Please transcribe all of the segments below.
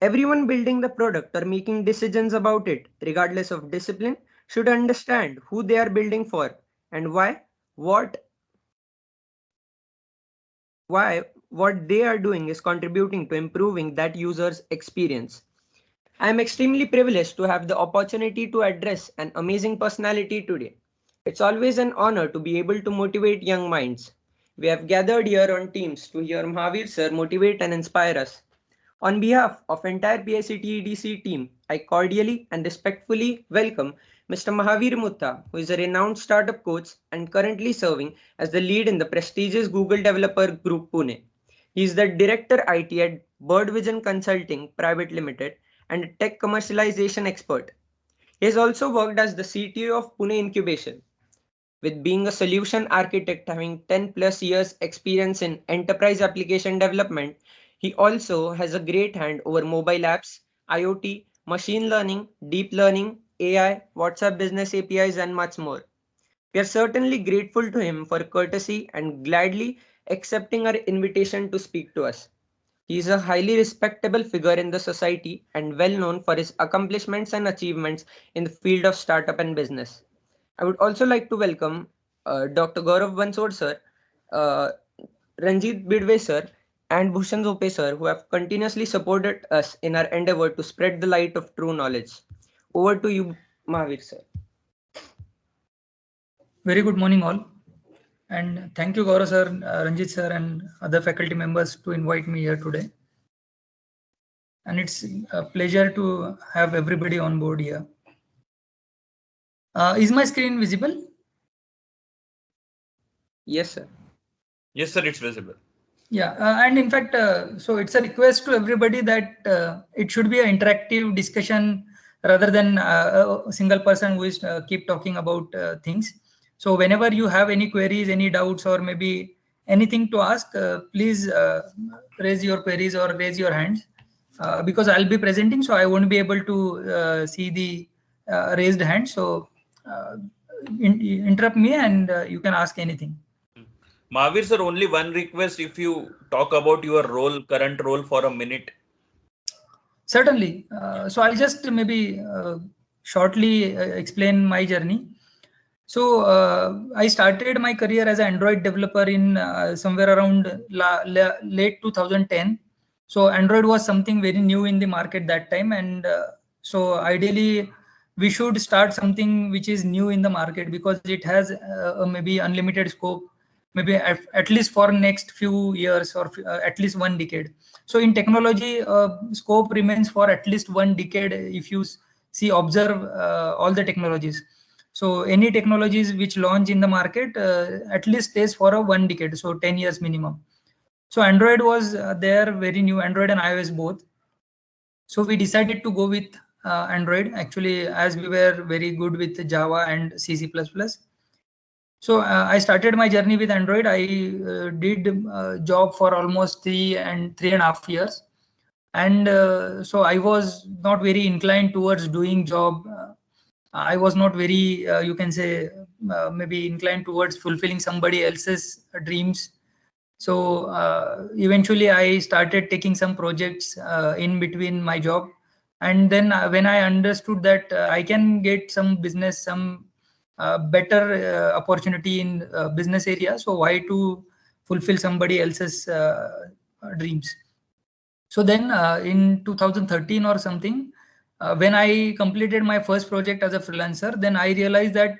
Everyone building the product or making decisions about it, regardless of discipline, should understand who they are building for and what what they are doing is contributing to improving that user's experience. I am extremely privileged to have the opportunity to address an amazing personality today. It's always an honor to be able to motivate young minds. We have gathered here on Teams to hear Mahavir sir motivate and inspire us. On behalf of entire PICT EDC team, I cordially and respectfully welcome Mr. Mahavir Mutta, who is a renowned startup coach and currently serving as the lead in the prestigious Google Developer Group Pune. He is the Director IT at Bird Vision Consulting Private Limited and a tech commercialization expert. He has also worked as the CTO of Pune Incubation. With being a solution architect having 10 plus years experience in enterprise application development, he also has a great hand over mobile apps, IoT, machine learning, deep learning, AI, WhatsApp business APIs, and much more. We are certainly grateful to him for courtesy and gladly accepting our invitation to speak to us. He is a highly respectable figure in the society and well known for his accomplishments and achievements in the field of startup and business. I would also like to welcome Dr. Gaurav Bansod sir, uh, Ranjit Bidwe sir, and Bhushan Zope sir, who have continuously supported us in our endeavor to spread the light of true knowledge. Over to you, Mahavir sir. Very good morning, all. And thank you, Gaurav sir, Ranjit sir, and other faculty members to invite me here today. And it's a pleasure to have everybody on board here. Is my screen visible? Yes, sir. Yes, sir, it's visible. Yeah, and in fact, so it's a request to everybody that it should be an interactive discussion rather than a single person who is keep talking about things. So whenever you have any queries, any doubts, or maybe anything to ask, please raise your queries or raise your hands because I'll be presenting, so I won't be able to see the raised hand. So interrupt me and you can ask anything. Mahavir sir, only one request: if you talk about your current role for a minute. Certainly. So I'll just maybe shortly explain my journey. So I started my career as an Android developer in somewhere around late 2010. So Android was something very new in the market that time, and so ideally we should start something which is new in the market because it has maybe unlimited scope, maybe at least for next few years or at least 1 decade. So in technology, scope remains for at least 1 decade if you observe all the technologies. So any technologies which launch in the market at least stays for a 1 decade, so 10 years minimum. So Android was there, very new, Android and iOS both. So we decided to go with Android, actually, as we were very good with Java and C++. So I started my journey with Android. I did a job for almost 3.5 years. And so I was not very inclined towards doing job. I was not very, you can say, maybe inclined towards fulfilling somebody else's dreams. So eventually I started taking some projects in between my job. And then when I understood that I can get some business, some better opportunity in business area, so why to fulfill somebody else's dreams? So then in 2013 or something, when I completed my first project as a freelancer, then I realized that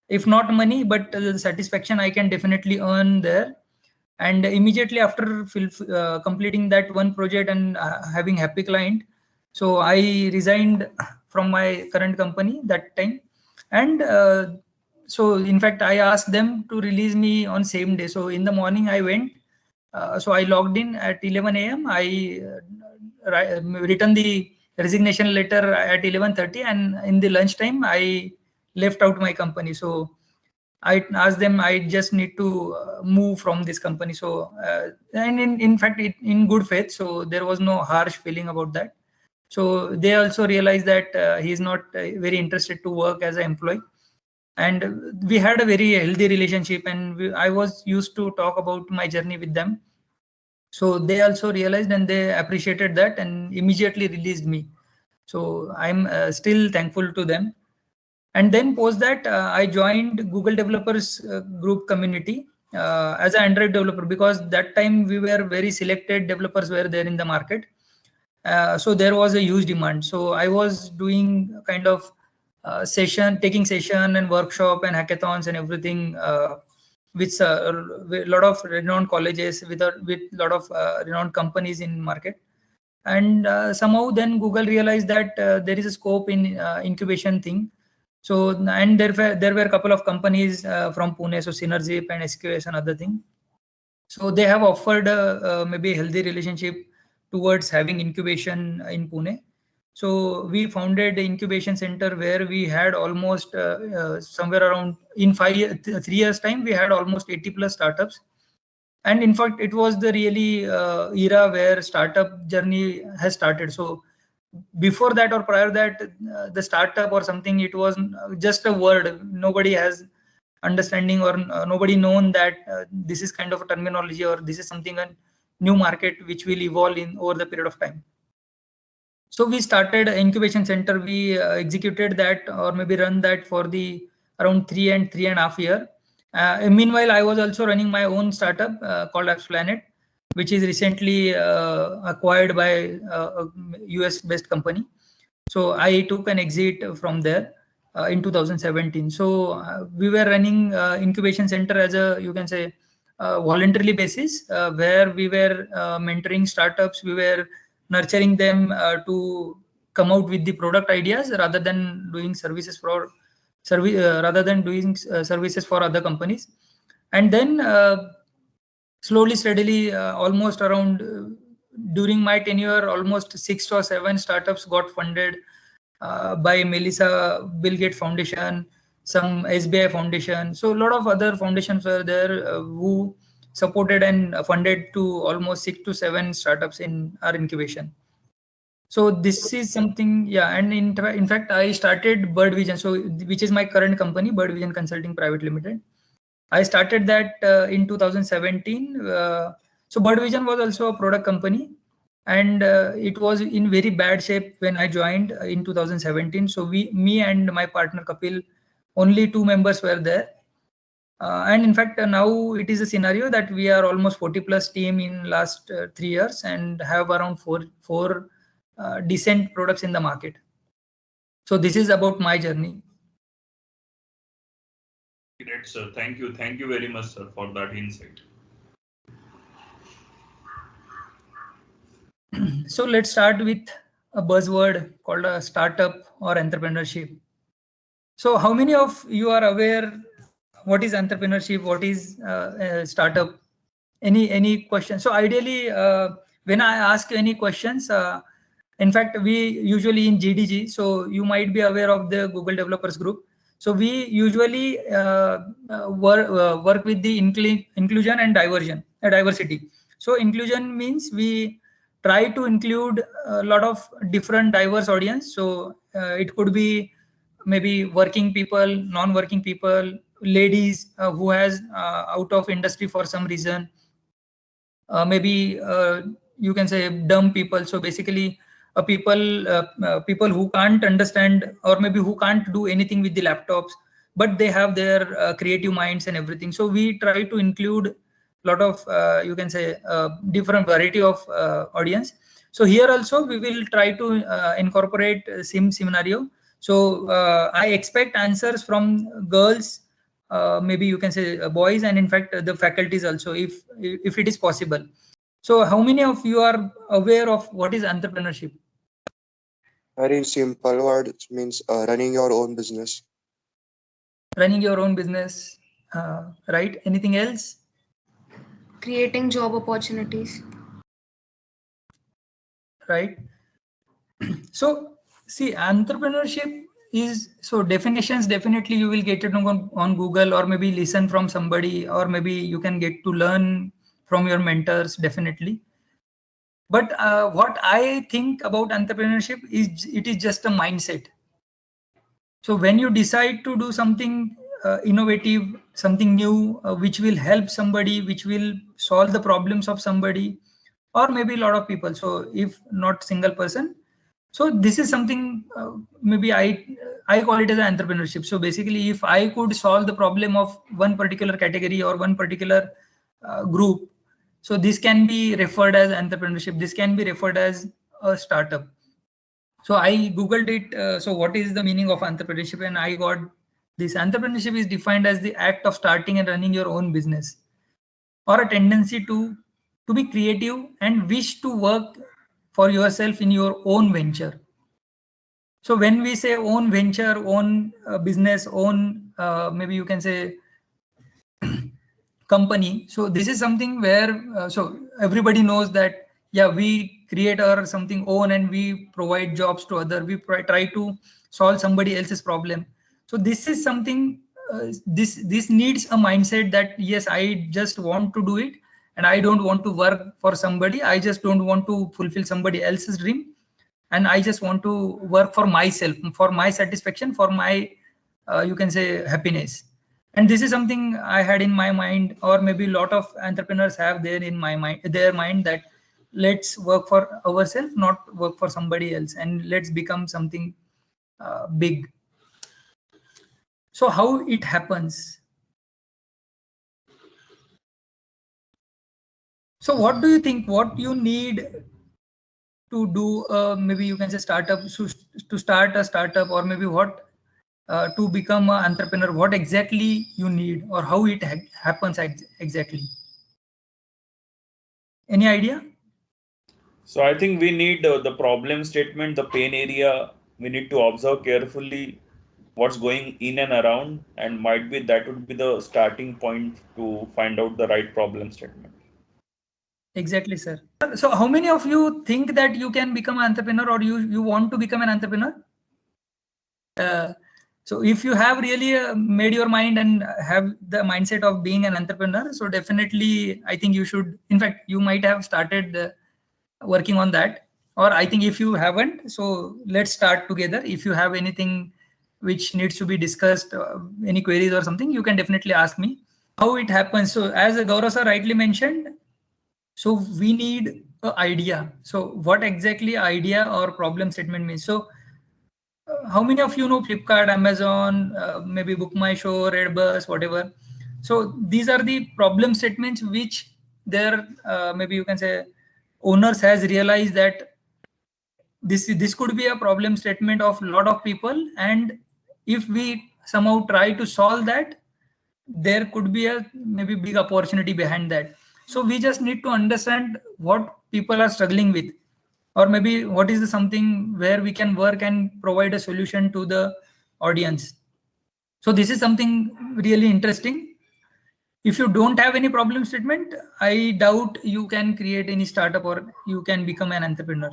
if not money, but the satisfaction I can definitely earn there. And immediately after completing that one project and having happy client, so I resigned from my current company that time. And so in fact, I asked them to release me on same day. So in the morning I went. So I logged in at 11 a.m. I written the resignation letter at 11:30, and in the lunchtime I left out my company. So I asked them, I just need to move from this company. So and in fact, in good faith. So there was no harsh feeling about that. So they also realized that he is not very interested to work as an employee. And we had a very healthy relationship, and I was used to talk about my journey with them. So they also realized and they appreciated that and immediately released me. So I'm still thankful to them. And then post that, I joined Google Developers Group community as an Android developer, because that time we were very selected developers were there in the market. So there was a huge demand. So I was doing kind of taking session and workshop and hackathons and everything with a lot of renowned colleges, with a lot of renowned companies in market. And somehow then Google realized that there is a scope in incubation thing. So, and there were a couple of companies from Pune, so Synergy and SQS and other thing. So they have offered maybe a healthy relationship towards having incubation in Pune. So we founded the incubation center where we had almost somewhere around in 3 years time, we had almost 80 plus startups. And in fact, it was the really era where startup journey has started. So before that or prior that, the startup or something, it was just a word. Nobody has understanding or nobody known that this is kind of a terminology or this is something a new market which will evolve in over the period of time. So we started incubation center. We executed that or maybe run that for the around 3.5 years. Meanwhile, I was also running my own startup called AppsPlanet, which is recently acquired by a US based company. So I took an exit from there in 2017. So we were running incubation center as a, you can say, voluntarily basis, where we were mentoring startups. We were nurturing them to come out with the product ideas rather than doing services for services for other companies. And then slowly, steadily, almost around during my tenure, almost 6 or 7 startups got funded by Melissa, Bill Gates Foundation, some SBI Foundation. So a lot of other foundations were there who supported and funded to almost 6 to 7 startups in our incubation. So this is something, yeah. And in fact, I started Bird Vision, so which is my current company, Bird Vision Consulting Private Limited. I started that in 2017. So Bird Vision was also a product company, and it was in very bad shape when I joined in 2017. So me and my partner Kapil, only 2 members were there. And in fact, now it is a scenario that we are almost 40 plus team in last 3 years and have around four decent products in the market. So this is about my journey. Great, sir. Thank you. Thank you very much, sir, for that insight. So let's start with a buzzword called a startup or entrepreneurship. So how many of you are aware what is entrepreneurship, what is a startup? Any questions? So ideally, when I ask any questions, in fact, we usually in GDG, so you might be aware of the Google Developers Group. So we usually work with the inclusion and diversity. So inclusion means we try to include a lot of different diverse audience. So it could be maybe working people, non-working people, ladies who has out of industry for some reason, maybe you can say dumb people. So basically people who can't understand or maybe who can't do anything with the laptops, but they have their creative minds and everything. So we try to include a lot of you can say different variety of audience. So here also we will try to incorporate same scenario. So I expect answers from girls, maybe you can say boys, and in fact the faculties also, if it is possible. So how many of you are aware of what is entrepreneurship? Very simple word. It means running your own business. Running your own business, right? Anything else? Creating job opportunities. Right. So see, entrepreneurship is, so definitions definitely you will get it on Google, or maybe listen from somebody, or maybe you can get to learn from your mentors, definitely. But what I think about entrepreneurship is it is just a mindset. So when you decide to do something innovative, something new, which will help somebody, which will solve the problems of somebody, or maybe a lot of people. So if not single person, so this is something maybe I call it as an entrepreneurship. So basically, if I could solve the problem of one particular category or one particular group, so this can be referred as entrepreneurship. This can be referred as a startup. So I googled it. So what is the meaning of entrepreneurship? And I got this: entrepreneurship is defined as the act of starting and running your own business, or a tendency to be creative and wish to work for yourself in your own venture. So when we say own venture, own business, own maybe you can say company, so this is something where so everybody knows that, yeah, we create our something own and we provide jobs to other, we try to solve somebody else's problem. So this is something this needs a mindset that, yes, I just want to do it and I don't want to work for somebody. I just don't want to fulfill somebody else's dream, and I just want to work for myself, for my satisfaction, for my you can say happiness. And this is something I had in my mind, or maybe a lot of entrepreneurs have there in my mind, their mind, that let's work for ourselves, not work for somebody else, and let's become something big. So how it happens? So what do you think? What you need to do? Maybe you can say startup, to start a startup, or maybe what to become an entrepreneur, what exactly you need, or how it happens exactly? Any idea? So I think we need the problem statement, the pain area. We need to observe carefully what's going in and around, and might be that would be the starting point to find out the right problem statement. Exactly, sir. So how many of you think that you can become an entrepreneur, or you want to become an entrepreneur? So if you have really made your mind and have the mindset of being an entrepreneur, so definitely I think you should, in fact, you might have started working on that. Or I think if you haven't, so let's start together. If you have anything which needs to be discussed, any queries or something, you can definitely ask me. How it happens? So as Gaurav sir rightly mentioned, so we need an idea. So what exactly idea or problem statement means? So how many of you know Flipkart, Amazon, maybe Book My Show, Redbus, whatever? So these are the problem statements which their maybe you can say owners has realized that this could be a problem statement of a lot of people, and if we somehow try to solve that, there could be a maybe big opportunity behind that. So we just need to understand what people are struggling with, or maybe what is the something where we can work and provide a solution to the audience. So this is something really interesting. If you don't have any problem statement, I doubt you can create any startup or you can become an entrepreneur.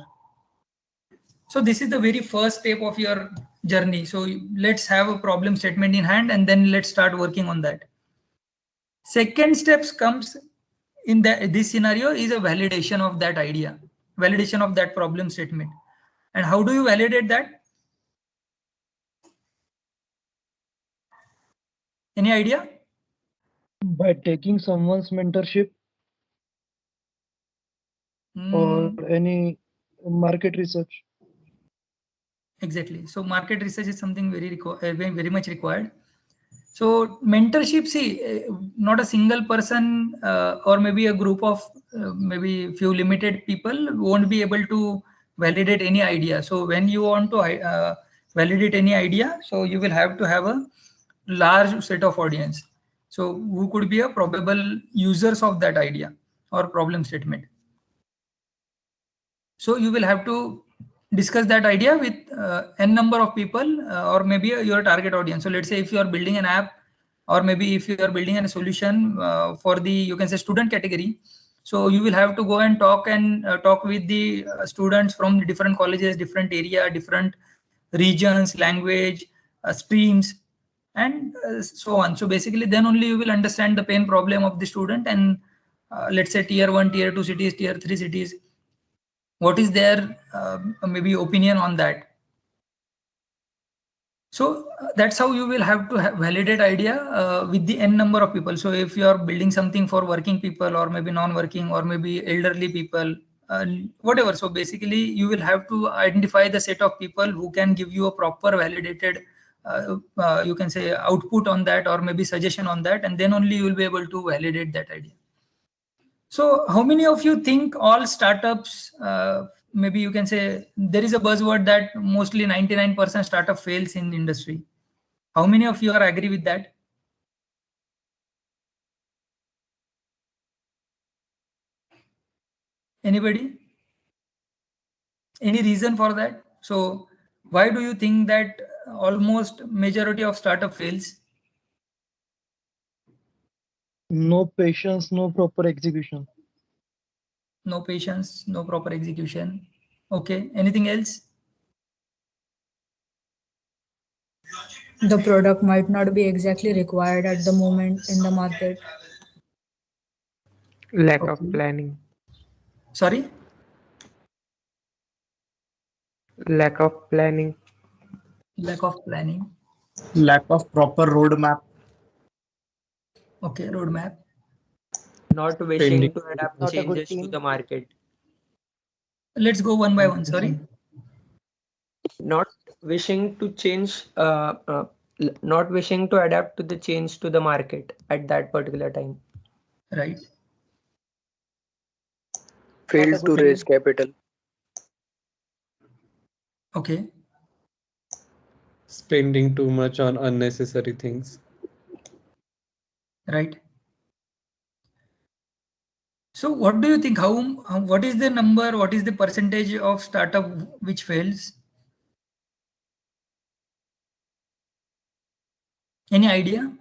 So this is the very first step of your journey. So let's have a problem statement in hand, and then let's start working on that. Second steps comes in this scenario is a validation of that idea, validation of that problem statement. And how do you validate that? Any idea? By taking someone's mentorship or any market research. Exactly. So market research is something very much required. So mentorship, see, not a single person or maybe a group of maybe few limited people won't be able to validate any idea. So when you want to validate any idea, so you will have to have a large set of audience. So who could be a probable users of that idea or problem statement. So you will have to discuss that idea with n number of people or maybe your target audience. So let's say if you are building an app, or maybe if you are building a solution for the, you can say, student category, so you will have to go and talk with the students from the different colleges, different area, different regions, language, streams, and so on. So basically then only you will understand the pain problem of the student, and let's say tier 1, tier 2 cities, tier 3 cities, what is their maybe opinion on that. So that's how you will have to validate idea with the n number of people. So if you are building something for working people, or maybe non-working, or maybe elderly people, whatever. So basically, you will have to identify the set of people who can give you a proper validated, you can say, output on that, or maybe suggestion on that, and then only you will be able to validate that idea. So how many of you think all startups, maybe you can say there is a buzzword that mostly 99% startup fails in the industry. How many of you are agree with that? Anybody? Any reason for that? So why do you think that almost majority of startup fails? No patience, no proper execution. No patience, no proper execution. Okay, anything else? The product might not be exactly required at the moment in the market. Lack Okay. of planning. Sorry? Lack of planning. Lack of planning. Lack of proper roadmap. Okay, roadmap. Not wishing Spending to adapt Not a good changes to team. the market. Let's go one by one. Sorry. Not wishing to change, not wishing to adapt to the change to the market at that particular time. Right. Failed to raise capital. Okay. Spending too much on unnecessary things. Right. So what do you think? What is the number? What is the percentage of startup which fails? Any idea?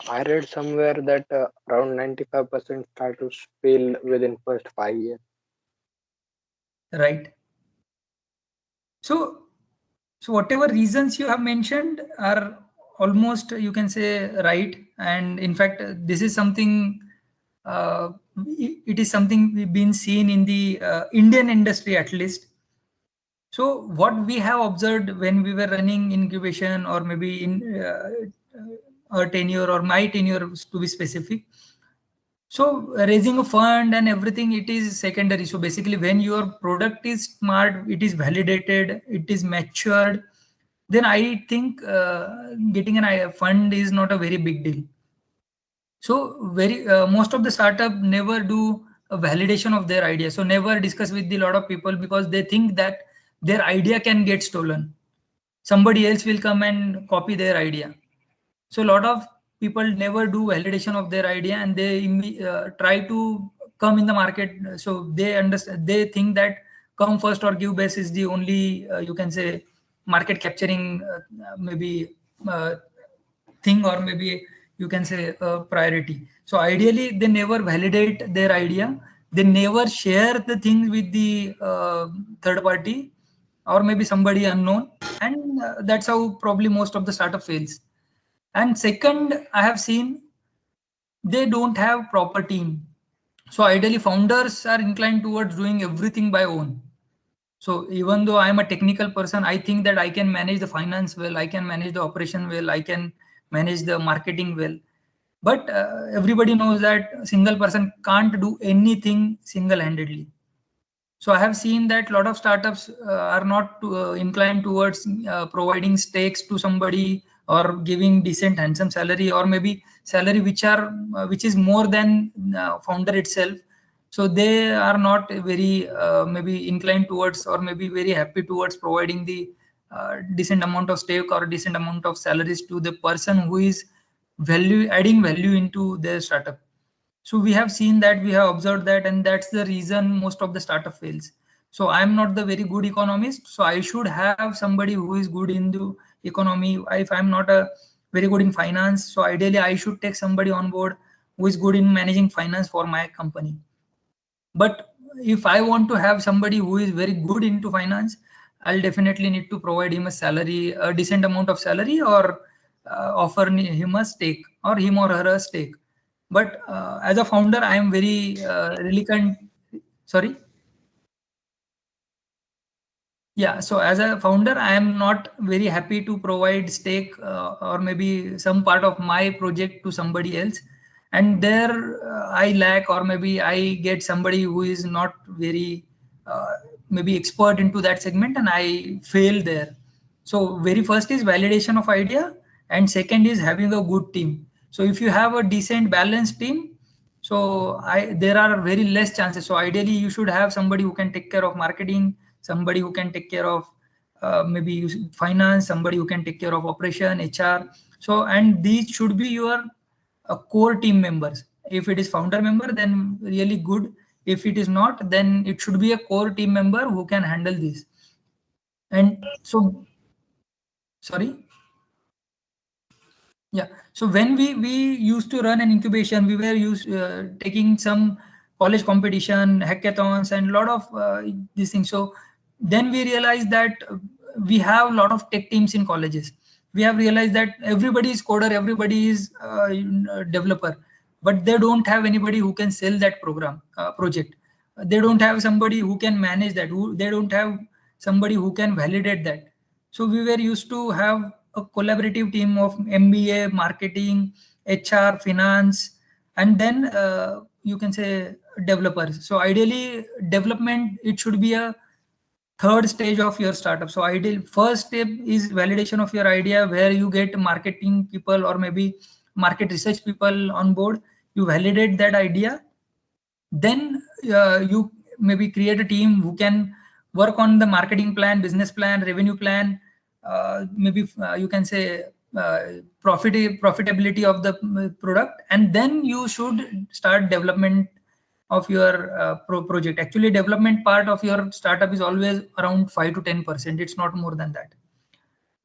I read somewhere that around 95% startups fail within first 5 years. Right. So whatever reasons you have mentioned are almost, you can say, right. And in fact, this is something, it is something we've been seen in the Indian industry at least. So what we have observed when we were running incubation, or maybe in our tenure or my tenure to be specific. So raising a fund and everything, it is secondary. So basically, when your product is smart, it is validated, it is matured, then I think getting a fund is not a very big deal. So very most of the startup never do a validation of their idea. So never discuss with the lot of people, because they think that their idea can get stolen. Somebody else will come and copy their idea. So a lot of people never do validation of their idea, and they try to come in the market. So they understand, they think that come first or give best is the only, you can say, market capturing maybe thing, or maybe you can say priority. So ideally, they never validate their idea. They never share the thing with the third party, or maybe somebody unknown, and that's how probably most of the startup fails. And second, I have seen they don't have proper team. So ideally, founders are inclined towards doing everything by own. So even though I am a technical person, I think that I can manage the finance well, I can manage the operation well, I can manage the marketing well. But everybody knows that a single person can't do anything single-handedly. So I have seen that a lot of startups are not inclined towards providing stakes to somebody, or giving decent handsome salary, or maybe salary which is more than founder itself. So they are not very maybe inclined towards, or maybe very happy towards providing the decent amount of stake or decent amount of salaries to the person who is adding value into their startup. So we have seen that, we have observed that, and that's the reason most of the startup fails. So I'm not the very good economist, so I should have somebody who is good in the economy. If I'm not a very good in finance, so ideally I should take somebody on board who is good in managing finance for my company. But if I want to have somebody who is very good into finance, I'll definitely need to provide him a salary, a decent amount of salary, or offer him a stake, or him or her a stake. But as a founder, I am very, reluctant. Sorry. Yeah, so as a founder, I am not very happy to provide stake or maybe some part of my project to somebody else. And there I lack, or maybe I get somebody who is not very maybe expert into that segment, and I fail there. So very first is validation of idea, and second is having a good team. So if you have a decent balanced team, so there are very less chances. So ideally you should have somebody who can take care of marketing, somebody who can take care of maybe finance, somebody who can take care of operation, HR. So, and these should be your core team members. If it is founder member, then really good. If it is not, then it should be a core team member who can handle this. And so, sorry. Yeah. So when we used to run an incubation, we were taking some college competition, hackathons, and a lot of these things. So then we realized that we have a lot of tech teams in colleges. We have realized that everybody is coder, everybody is developer, but they don't have anybody who can sell that program project. They don't have somebody who can manage that. They don't have somebody who can validate that. So we were used to have a collaborative team of MBA, marketing, HR, finance, and then you can say developers. So ideally, development, it should be a third stage of your startup. So ideal first step is validation of your idea, where you get marketing people or maybe market research people on board. You validate that idea, then you maybe create a team who can work on the marketing plan, business plan, revenue plan, maybe you can say profitability of the product, and then you should start development of your project. Actually, development part of your startup is always around 5 to 10%. It's not more than that.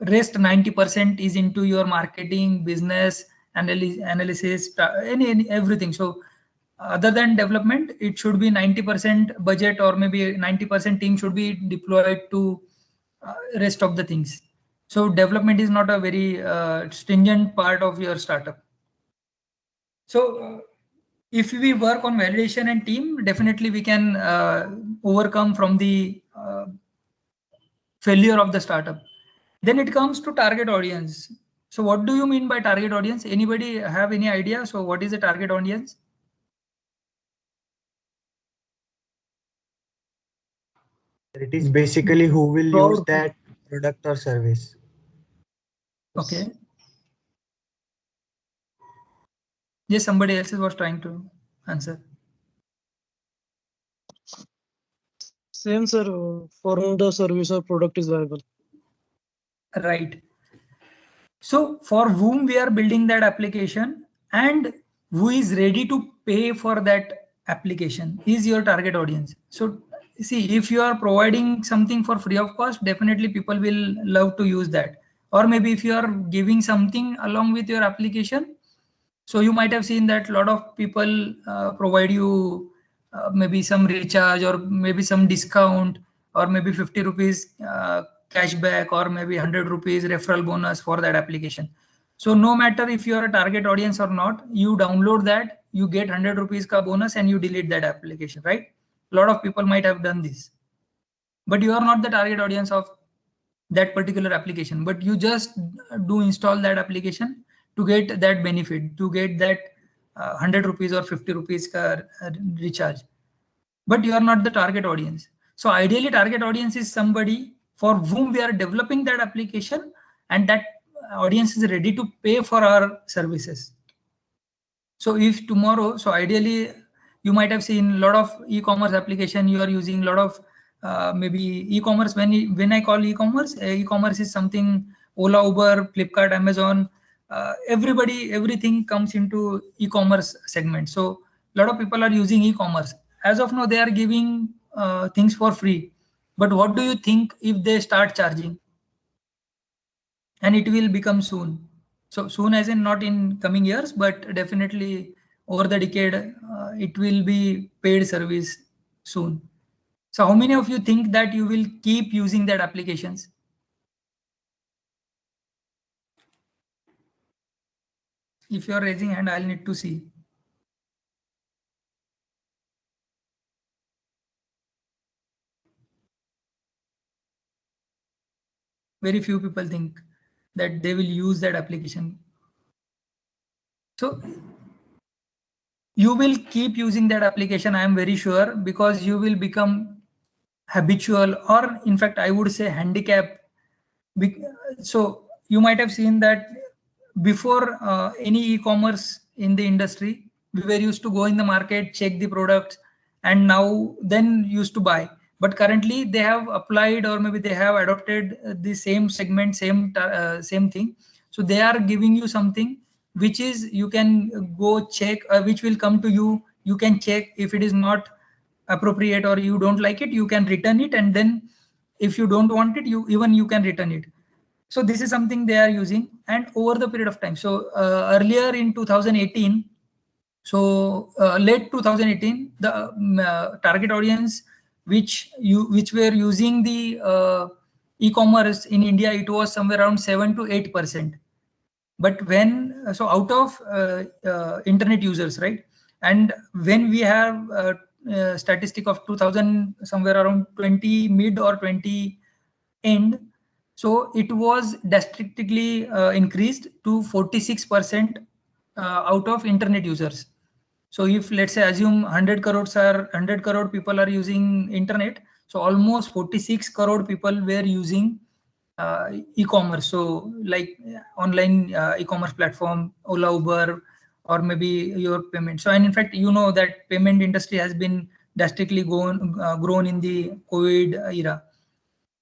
Rest 90% is into your marketing, business analysis, everything. So other than development, it should be 90% budget, or maybe 90% team should be deployed to rest of the things. So development is not a very stringent part of your startup. So if we work on validation and team, definitely we can overcome from the failure of the startup. Then it comes to target audience. So what do you mean by target audience? Anybody have any idea? So what is a target audience? It is basically who will use that product or service. Okay. Yes, somebody else was trying to answer. Same, sir. For whom the service or product is viable. Right. So for whom we are building that application, and who is ready to pay for that application is your target audience. So see, if you are providing something for free of cost, definitely people will love to use that. Or maybe if you are giving something along with your application, so you might have seen that a lot of people provide you maybe some recharge, or maybe some discount, or maybe 50 rupees cashback, or maybe 100 rupees referral bonus for that application. So no matter if you are a target audience or not, you download that, you get 100 rupees ka bonus, and you delete that application, right? A lot of people might have done this, but you are not the target audience of that particular application, but you just do install that application to get that benefit, to get that 100 rupees or 50 rupees ka recharge, but you are not the target audience. So ideally, target audience is somebody for whom we are developing that application, and that audience is ready to pay for our services. So if tomorrow, so ideally you might have seen a lot of e-commerce application, you are using a lot of maybe e-commerce. When I call e-commerce, e-commerce is something Ola, Uber, Flipkart, Amazon, everything comes into e-commerce segment. So a lot of people are using e-commerce. As of now, they are giving things for free. But what do you think if they start charging? And it will become soon. So soon as in not in coming years, but definitely over the decade, it will be paid service soon. So how many of you think that you will keep using that applications? If you are raising hand, I'll need to see. very few people think that they will use that application. So you will keep using that application, I am very sure, because you will become habitual, or in fact I would say handicap. So you might have seen that before any e-commerce in the industry, we were used to go in the market, check the products, and now then used to buy. But currently they have applied, or maybe they have adopted the same segment, same thing. So they are giving you something which is you can go check, which will come to you. You can check if it is not appropriate or you don't like it, you can return it, and then if you don't want it, you can return it. So this is something they are using, and over the period of time. So earlier in 2018, late 2018, the target audience which were using the e-commerce in India, it was somewhere around 7 to 8%. But when out of internet users, right? And when we have statistic of 2000, somewhere around 20 mid or 20 end, so it was drastically increased to 46% out of internet users. So if let's say assume 100 crore people are using internet, so almost 46 crore people were using e-commerce. So like online e-commerce platform, Ola, Uber, or maybe your payment. So, and in fact, you know that payment industry has been drastically grown in the COVID era.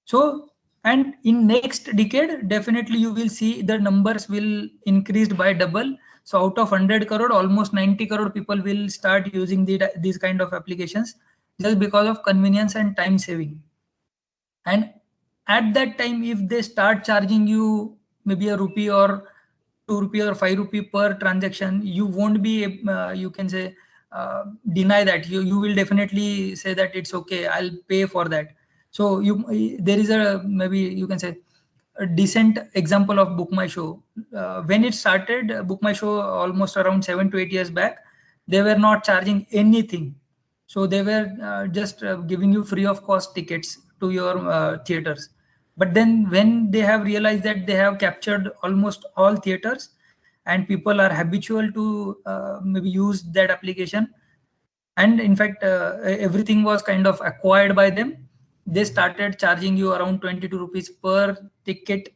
So, and in next decade, definitely you will see the numbers will increase by double. So out of 100 crore, almost 90 crore people will start using these kind of applications just because of convenience and time saving. And at that time, if they start charging you maybe a rupee or 2 rupee or 5 rupee per transaction, you won't be, you can say, deny that. You will definitely say that it's okay, I'll pay for that. So there is a, maybe you can say, a decent example of Book My Show. When it started, Book My Show almost around 7 to 8 years back, they were not charging anything. So they were just giving you free of cost tickets to your theaters. But then when they have realized that they have captured almost all theaters and people are habitual to maybe use that application, and in fact everything was kind of acquired by them, they started charging you around 22 rupees per ticket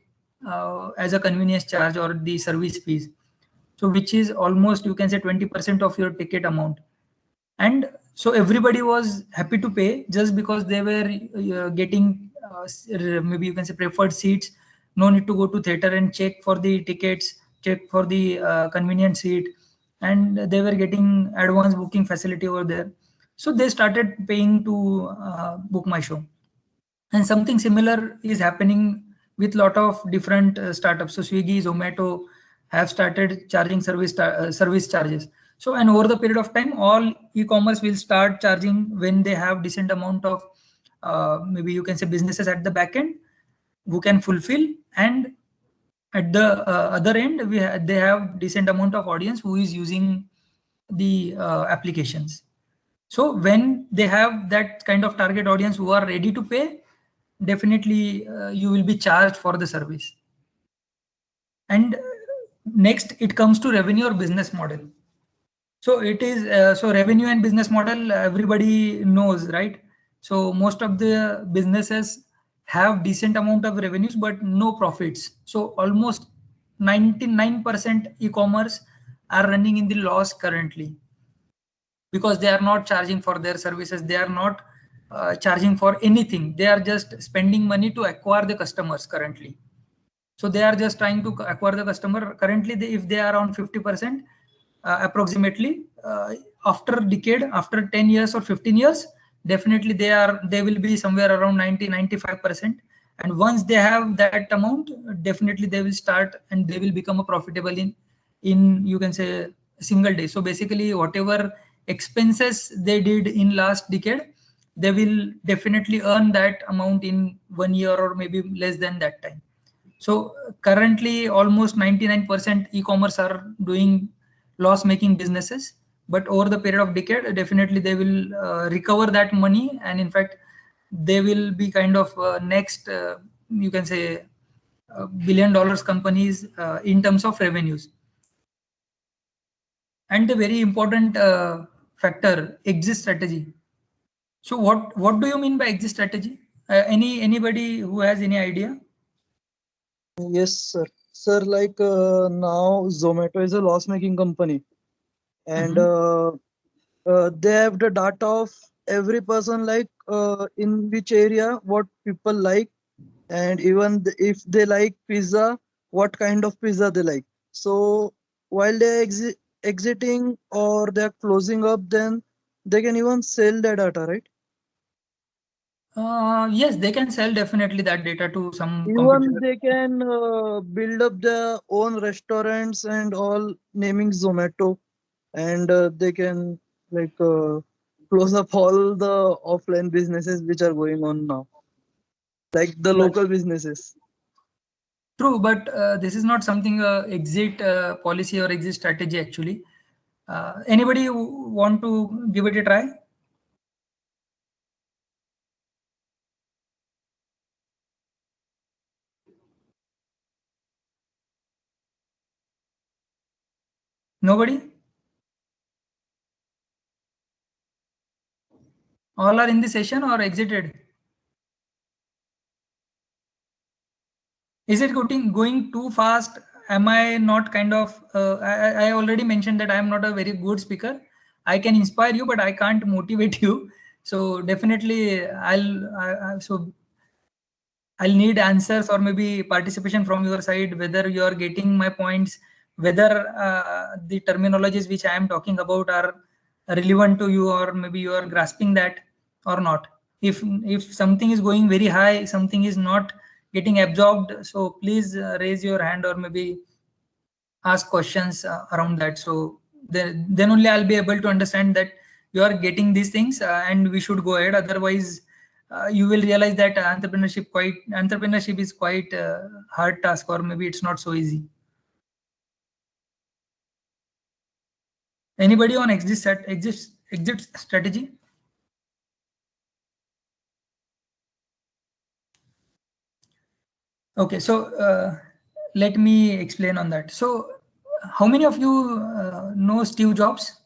as a convenience charge or the service fees. So which is almost, you can say, 20% of your ticket amount. And so everybody was happy to pay just because they were getting maybe you can say preferred seats. No need to go to theater and check for the tickets, check for the convenient seat, and they were getting advanced booking facility over there. So they started paying to Book My Show. And something similar is happening with lot of different startups. So Swiggy, Zomato have started charging service charges. So, and over the period of time, all e-commerce will start charging when they have decent amount of maybe you can say businesses at the back end who can fulfill, and at the other end they have decent amount of audience who is using the applications. So when they have that kind of target audience who are ready to pay, definitely you will be charged for the service. And next it comes to revenue or business model. So it is so revenue and business model everybody knows, right? So most of the businesses have decent amount of revenues but no profits. So almost 99% e-commerce are running in the loss currently, because they are not charging for their services, they are not charging for anything, they are just spending money to acquire the customers currently. So they are just trying to acquire the customer. Currently if they are on 50% approximately, after decade, after 10 years or 15 years, definitely they will be somewhere around 90-95%. And once they have that amount, definitely they will start and they will become a profitable in you can say a single day. So basically whatever expenses they did in last decade, they will definitely earn that amount in 1 year or maybe less than that time. So currently almost 99% e-commerce are doing loss-making businesses, but over the period of decade, definitely they will recover that money, and in fact, they will be kind of next, you can say, billion-dollar companies in terms of revenues. And the very important factor, exit strategy. So what do you mean by exit strategy? Anybody who has any idea? Yes, sir. Sir, like now Zomato is a loss-making company, and they have the data of every person, like in which area what people like, and even if they like pizza, what kind of pizza they like. So while they're exiting or they're closing up, then they can even sell their data, right? Yes, they can sell definitely that data to some Even competitor. they can build up their own restaurants and all, naming Zomato, and they can like close up all the offline businesses which are going on now, like the local businesses. True, but this is not something exit policy or exit strategy actually. Anybody want to give it a try? Nobody? All are in the session or exited? Is it going too fast? Am I not kind of, I already mentioned that I am not a very good speaker. I can inspire you, but I can't motivate you. So definitely I'll need answers or maybe participation from your side, whether you are getting my points, whether the terminologies which I am talking about are relevant to you, or maybe you are grasping that or not. If something is going very high, something is not getting absorbed, so please raise your hand or maybe ask questions around that. So then only I'll be able to understand that you are getting these things and we should go ahead. Otherwise, you will realize that entrepreneurship is quite a hard task, or maybe it's not so easy. Anybody on exit strategy? Okay, so let me explain on that. So how many of you know Steve Jobs?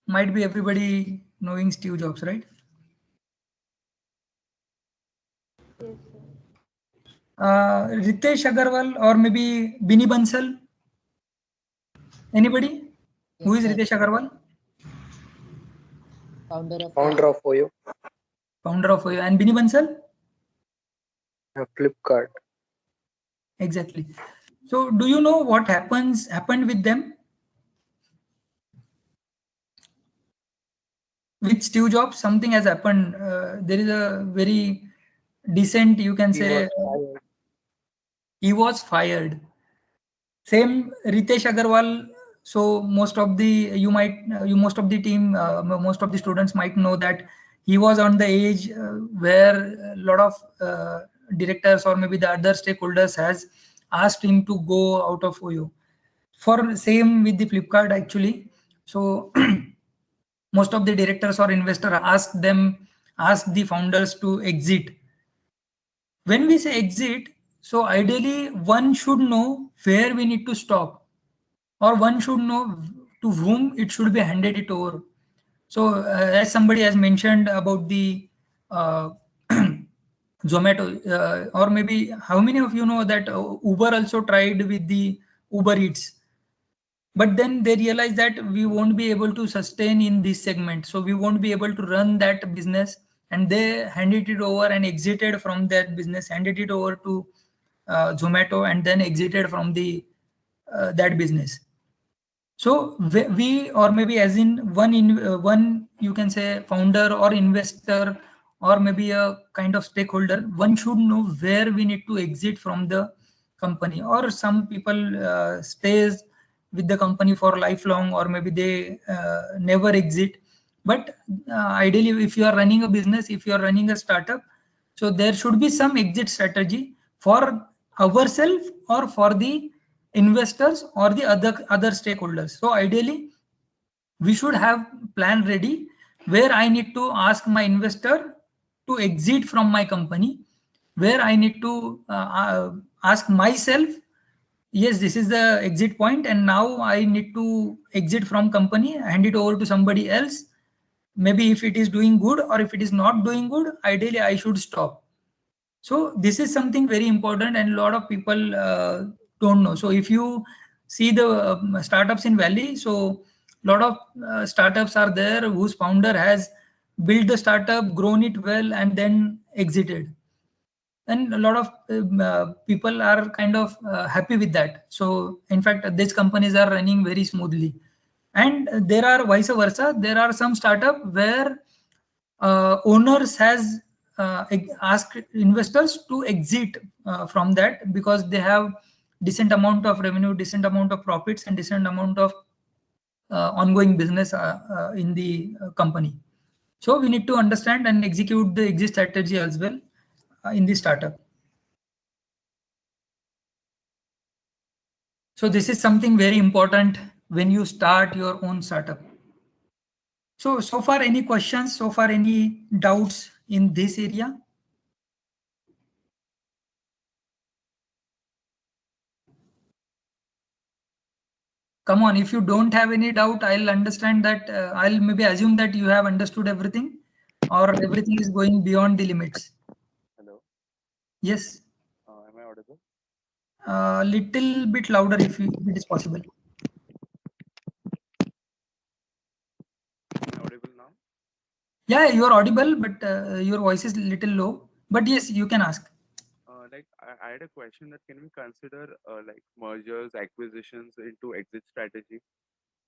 Might be everybody knowing Steve Jobs, right? Ritesh Agarwal or maybe Bini Bansal? Anybody? Who is Ritesh Agarwal? Founder of Oyo. Founder of Oyo. And Bini Bansal? Flipkart. Exactly. So do you know what happened with them? With Steve Jobs, something has happened. There is a very decent, you can say, he was fired. Same Ritesh Agarwal. So most of the most of the students might know that he was on the age where a lot of directors or maybe the other stakeholders has asked him to go out of Oyo. For same with the Flipkart actually. So most of the directors or investors ask the founders to exit. When we say exit, so ideally one should know where we need to stop, or one should know to whom it should be handed it over. So as somebody has mentioned about the Zomato, or maybe how many of you know that Uber also tried with the Uber Eats, but then they realized that we won't be able to sustain in this segment, so we won't be able to run that business, and they handed it over and exited from that business, handed it over to Zomato, and then exited from the that business. So we or maybe as in one you can say founder or investor or maybe a kind of stakeholder, one should know where we need to exit from the company. Or some people stays with the company for lifelong, or maybe they never exit. But ideally, if you are running a business, if you are running a startup, so there should be some exit strategy for ourselves or for the investors or the other stakeholders. So ideally, we should have plan ready where I need to ask my investor to exit from my company, where I need to ask myself, yes, this is the exit point, and now I need to exit from company, hand it over to somebody else. Maybe if it is doing good or if it is not doing good, ideally I should stop. So this is something very important, and a lot of people don't know. So if you see the startups in Valley, so a lot of startups are there whose founder has built the startup, grown it well, and then exited. And a lot of people are kind of happy with that. So in fact, these companies are running very smoothly. And there are vice versa. There are some startup where owners has asked investors to exit from that because they have decent amount of revenue, decent amount of profits, and decent amount of ongoing business in the company. So we need to understand and execute the exit strategy as well in the startup. So this is something very important when you start your own startup. So far, any questions? So far, any doubts in this area? Come on, if you don't have any doubt, I'll understand that. I'll maybe assume that you have understood everything, or everything is going beyond the limits. Hello. Yes. Am I audible? Little bit louder if it is possible. Am I audible now? Yeah, you are audible, but your voice is little low. But yes, you can ask. Like I had a question that can we consider like mergers, acquisitions into exit strategy?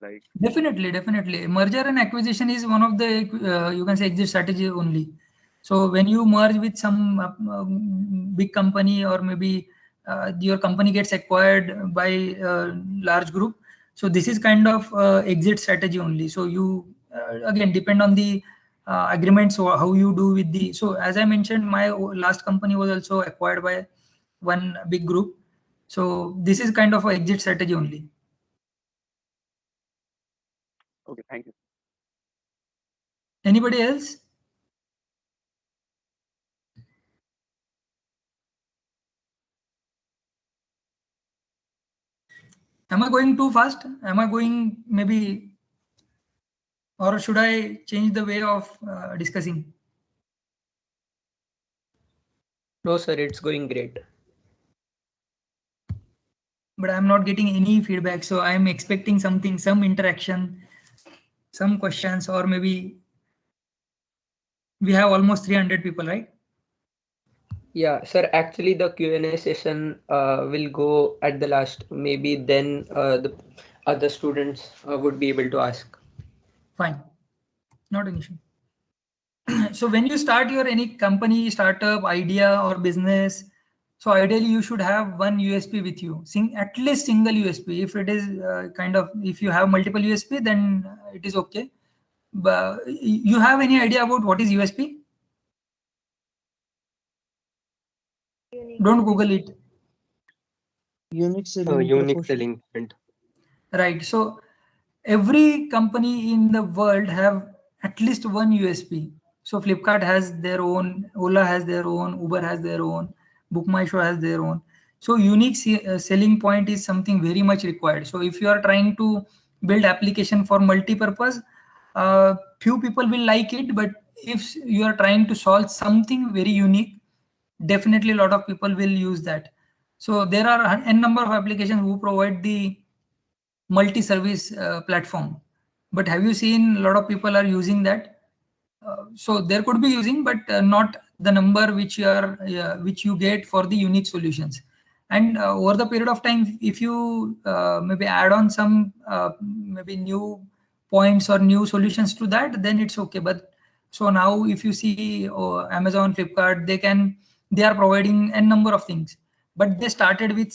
Like Definitely. Merger and acquisition is one of the you can say exit strategy only. So when you merge with some big company, or maybe your company gets acquired by a large group, so this is kind of exit strategy only. So you again depend on the agreements or how you do with the. So as I mentioned, my last company was also acquired by one big group. So this is kind of a exit strategy only. okay, thank you. Anybody else? Am I going too fast? Am I going maybe, or should I change the way of discussing? No, sir, it's going great. But I'm not getting any feedback, so I'm expecting something, some interaction, some questions, or maybe we have almost 300 people, right? Yeah, sir, actually the Q&A session will go at the last. Maybe then the other students would be able to ask. Fine, not an issue. So when you start your any company, startup, idea or business, so ideally you should have one USB with you, at least single USB. If it is kind of, if you have multiple USB, then it is okay. But you have any idea about what is USB? Don't Google it. Unique selling Unique proposition. selling point. Right. So every company in the world have at least one USP. So Flipkart has their own, Ola has their own, Uber has their own, BookMyShow has their own. So unique selling point is something very much required. So if you are trying to build application for multi-purpose, few people will like it, but if you are trying to solve something very unique, definitely a lot of people will use that. So there are n number of applications who provide the multi-service platform, but have you seen a lot of people are using that? So there could be using, but not the number which you are which you get for the unique solutions. And over the period of time, if you maybe add on some maybe new points or new solutions to that, then it's okay. But so now if you see Amazon, Flipkart, they are providing n number of things, but they started with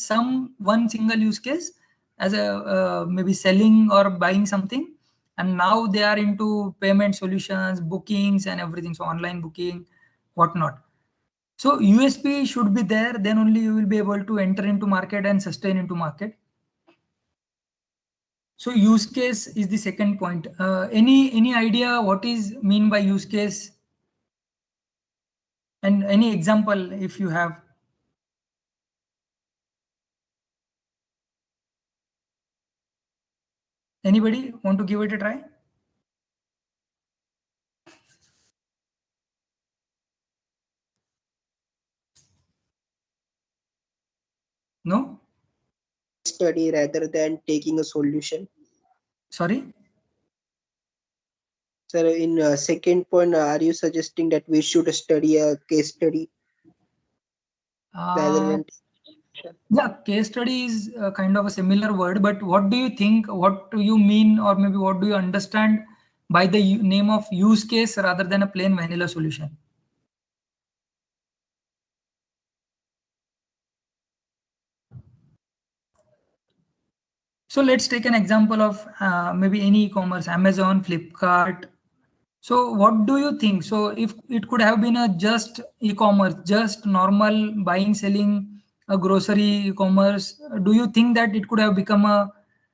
one single use case as a maybe selling or buying something, and now they are into payment solutions, bookings and everything, so online booking, whatnot. So USP should be there, then only you will be able to enter into market and sustain into market. So use case is the second point. Any idea what is mean by use case? And any example if you have. Anybody want to give it a try? No? Study rather than taking a solution. Sorry? Sir, in second point, are you suggesting that we should study a case study rather than? Yeah, case study is kind of a similar word, but what do you think, what do you mean, or maybe what do you understand by the name of use case rather than a plain vanilla solution? So let's take an example of maybe any e-commerce, Amazon, Flipkart. So what do you think? So if it could have been a just e-commerce, just normal buying, selling, a grocery e-commerce, do you think that it could have become a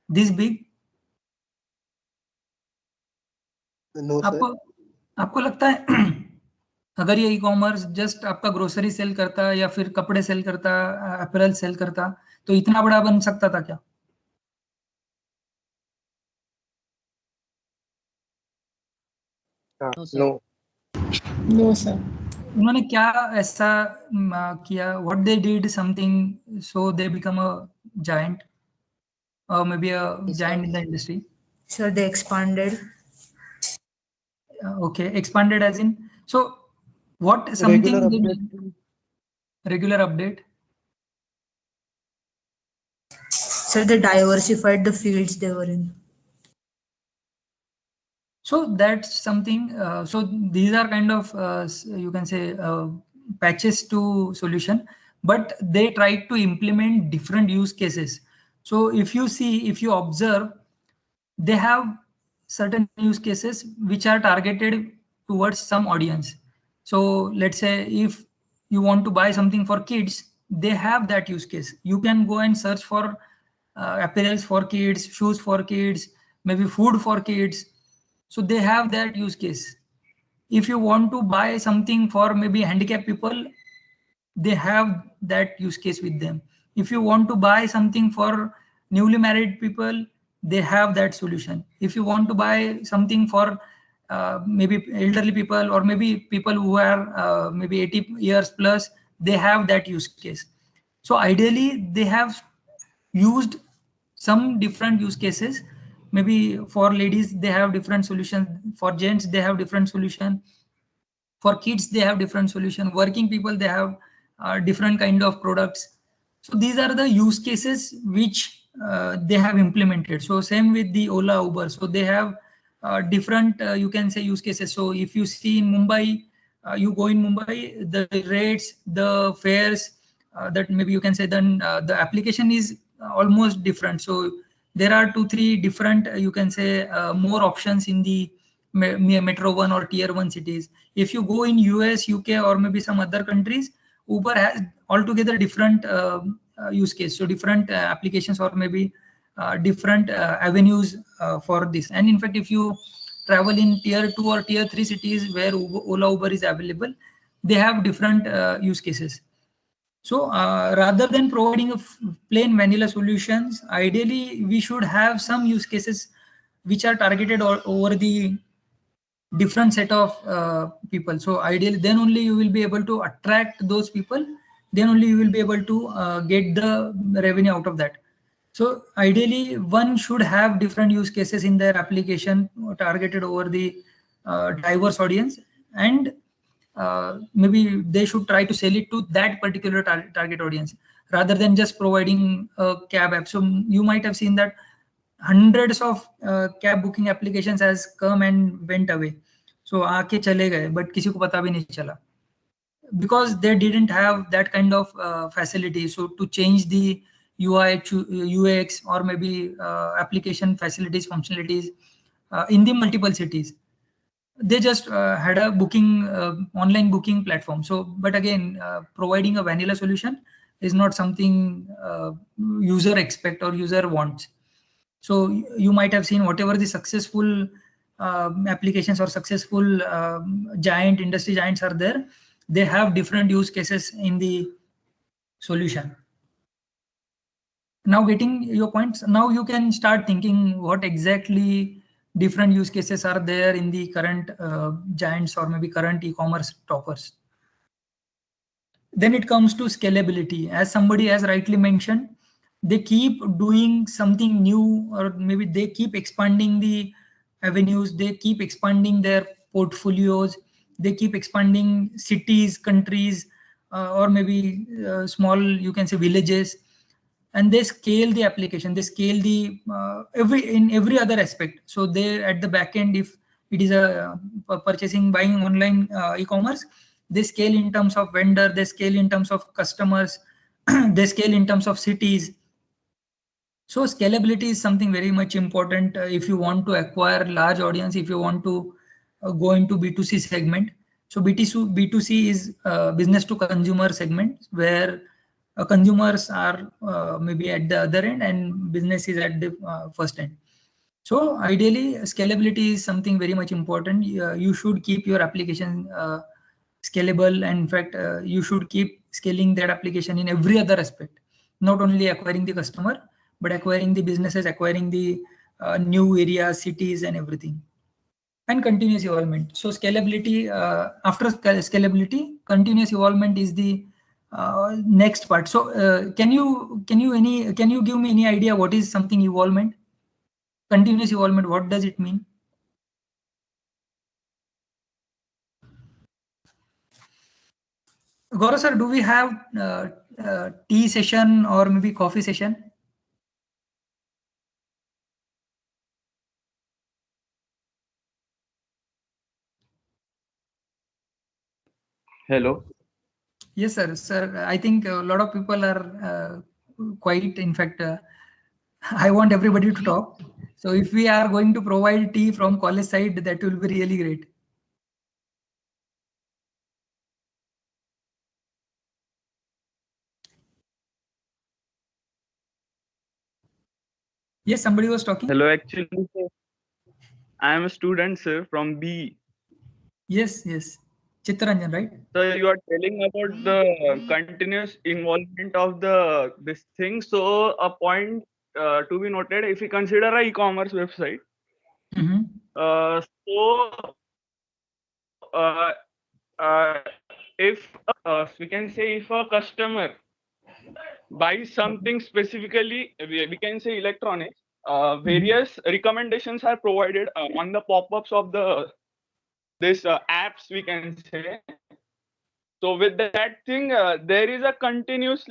this big? No, sir. आपको लगता है अगर ये e-commerce just आपका grocery cell करता या फिर कपड़े सेल करता, अपैरल सेल करता, तो इतना बड़ा बन सकता था क्या? No. No, sir. उन्होंने क्या ऐसा किया? What they did something so they become a giant or maybe a giant in the industry? Sir, they expanded. Okay, expanded as in, so what something Regular they update. did? Regular update. Sir, they diversified the fields they were in. So that's something. So these are kind of you can say patches to solution, but they try to implement different use cases. So if you see, if you observe, they have certain use cases which are targeted towards some audience. So let's say if you want to buy something for kids, they have that use case. You can go and search for apparels for kids, shoes for kids, maybe food for kids. So they have that use case. If you want to buy something for maybe handicapped people, they have that use case with them. If you want to buy something for newly married people, they have that solution. If you want to buy something for maybe elderly people or maybe people who are maybe 80 years plus, they have that use case. So ideally, they have used some different use cases. Maybe for ladies, they have different solutions. For gents, they have different solution. For kids, they have different solution. Working people, they have different kind of products. So these are the use cases which they have implemented. So same with the Ola, Uber. So they have different, you can say, use cases. So if you see in Mumbai, you go in Mumbai, the rates, the fares, that maybe you can say then the application is almost different. So there are 2-3 different, you can say, more options in the metro 1 or tier 1 cities. If you go in US, UK, or maybe some other countries, Uber has altogether different use case. So different applications or maybe different avenues for this. And in fact, if you travel in tier 2 or tier 3 cities where Ola, Uber is available, they have different use cases. So rather than providing a plain vanilla solutions, ideally we should have some use cases which are targeted over the different set of people. So ideally, then only you will be able to attract those people. Then only you will be able to get the revenue out of that. So ideally, one should have different use cases in their application targeted over the diverse audience, and maybe they should try to sell it to that particular target audience rather than just providing a cab app. So you might have seen that hundreds of cab booking applications has come and went away. So आके चले गए, but किसी को पता भी नहीं चला, because they didn't have that kind of facility. So to change the UI, UX, or maybe application facilities, functionalities in the multiple cities, they just had a booking online booking platform. So but again, providing a vanilla solution is not something user expect or user wants. So you might have seen whatever the successful applications or successful giant industry giants are there, they have different use cases in the solution. Now getting your points, now you can start thinking what exactly different use cases are there in the current giants or maybe current e-commerce toppers. Then it comes to scalability. As somebody has rightly mentioned, they keep doing something new, or maybe they keep expanding the avenues, they keep expanding their portfolios, they keep expanding cities, countries, or maybe small, you can say, villages, and they scale the application, they scale the every other aspect. So they at the back end, if it is a purchasing, buying online e-commerce, they scale in terms of vendor, they scale in terms of customers, they scale in terms of cities. So scalability is something very much important if you want to acquire large audience, if you want to go into B2C segment. So B2C is business to consumer segment, where consumers are maybe at the other end and business is at the first end. So ideally, scalability is something very much important. You should keep your application scalable, and in fact, you should keep scaling that application in every other aspect, not only acquiring the customer, but acquiring the businesses, acquiring the new areas, cities, and everything. And continuous evolvement. So scalability, after scalability, continuous evolvement is the next part. So can you give me any idea what is something evolvement? Continuous evolvement, what does it mean? Gaurav sir, do we have tea session or maybe coffee session? Hello. Yes, sir. Sir, I think a lot of people are quite, in fact, I want everybody to talk. So if we are going to provide tea from college side, that will be really great. Yes, somebody was talking. Hello, actually, I am a student, sir, from B. Yes, yes. Chittaranjan, right? So you are telling about the continuous involvement of this thing. So a point to be noted, if we consider a e-commerce website, if we can say if a customer buys something specifically, we can say electronics, various recommendations are provided on the pop-ups of this apps, we can say. So with that thing, there is a continuous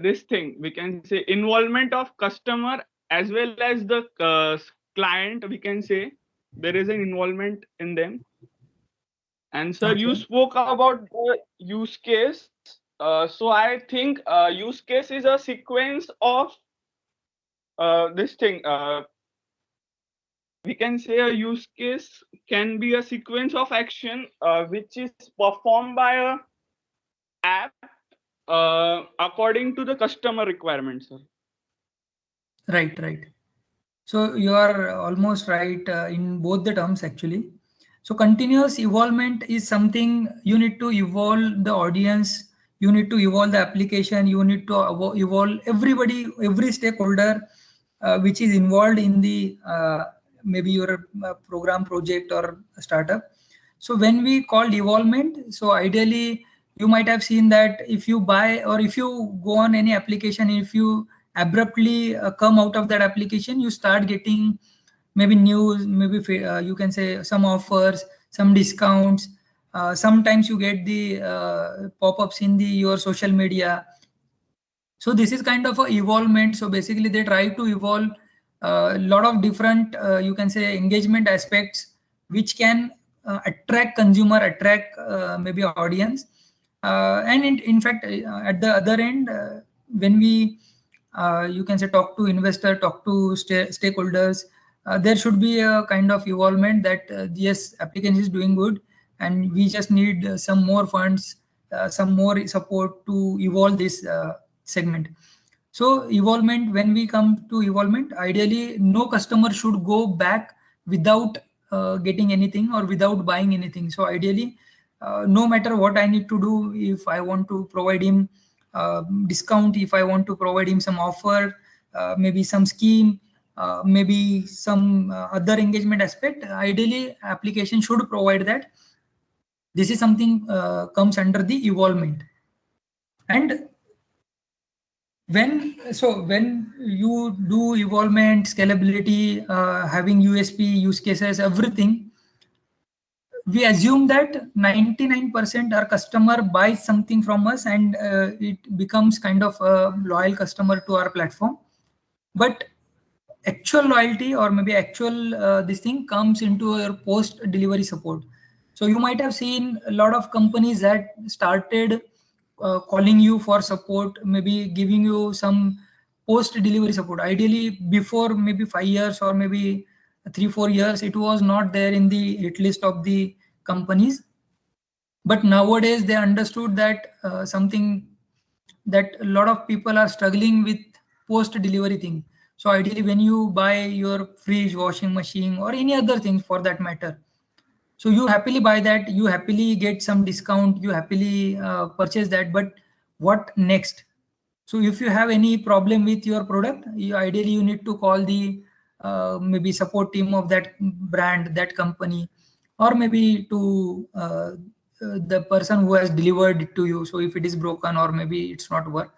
this thing, we can say, involvement of customer as well as the client, we can say. There is an involvement in them. And sir, you spoke about the use case. So I think use case is a sequence of this thing. We can say a use case can be a sequence of action which is performed by a app according to the customer requirements, sir. Right, right. So you are almost right in both the terms, actually. So continuous evolvement is something you need to evolve the audience, you need to evolve the application, you need to evolve everybody, every stakeholder which is involved in the maybe your program, project, or startup. So when we call evolvement, so ideally you might have seen that if you buy or if you go on any application, if you abruptly come out of that application, you start getting maybe news, maybe you can say some offers, some discounts. Sometimes you get the pop-ups in your social media. So this is kind of a evolvement. So basically they try to evolve a lot of different, you can say, engagement aspects, which can attract consumer, attract maybe audience. And in fact, at the other end, when we, you can say, talk to investor, talk to stakeholders, there should be a kind of evolvement that yes, application is doing good, and we just need some more funds, some more support to evolve this segment. So evolvement, when we come to evolvement, ideally no customer should go back without getting anything or without buying anything. So ideally no matter what I need to do, if I want to provide him discount, if I want to provide him some offer, maybe some scheme, maybe some other engagement aspect, ideally application should provide that. This is something comes under the evolvement. And when you do evolvement, scalability, having USP, use cases, everything, we assume that 99% our customer buys something from us, and it becomes kind of a loyal customer to our platform. But actual loyalty, or maybe actual this thing, comes into your post delivery support. So you might have seen a lot of companies that started calling you for support, maybe giving you some post delivery support. Ideally before maybe 5 years or maybe 3-4 years, it was not there in the hit list of the companies. But nowadays they understood that something that a lot of people are struggling with post delivery thing. So ideally when you buy your fridge, washing machine, or any other thing for that matter, so you happily buy that, you happily get some discount, you happily purchase that. But what next? So if you have any problem with your product, ideally you need to call the maybe support team of that brand, that company, or maybe to the person who has delivered it to you. So if it is broken or maybe it's not work.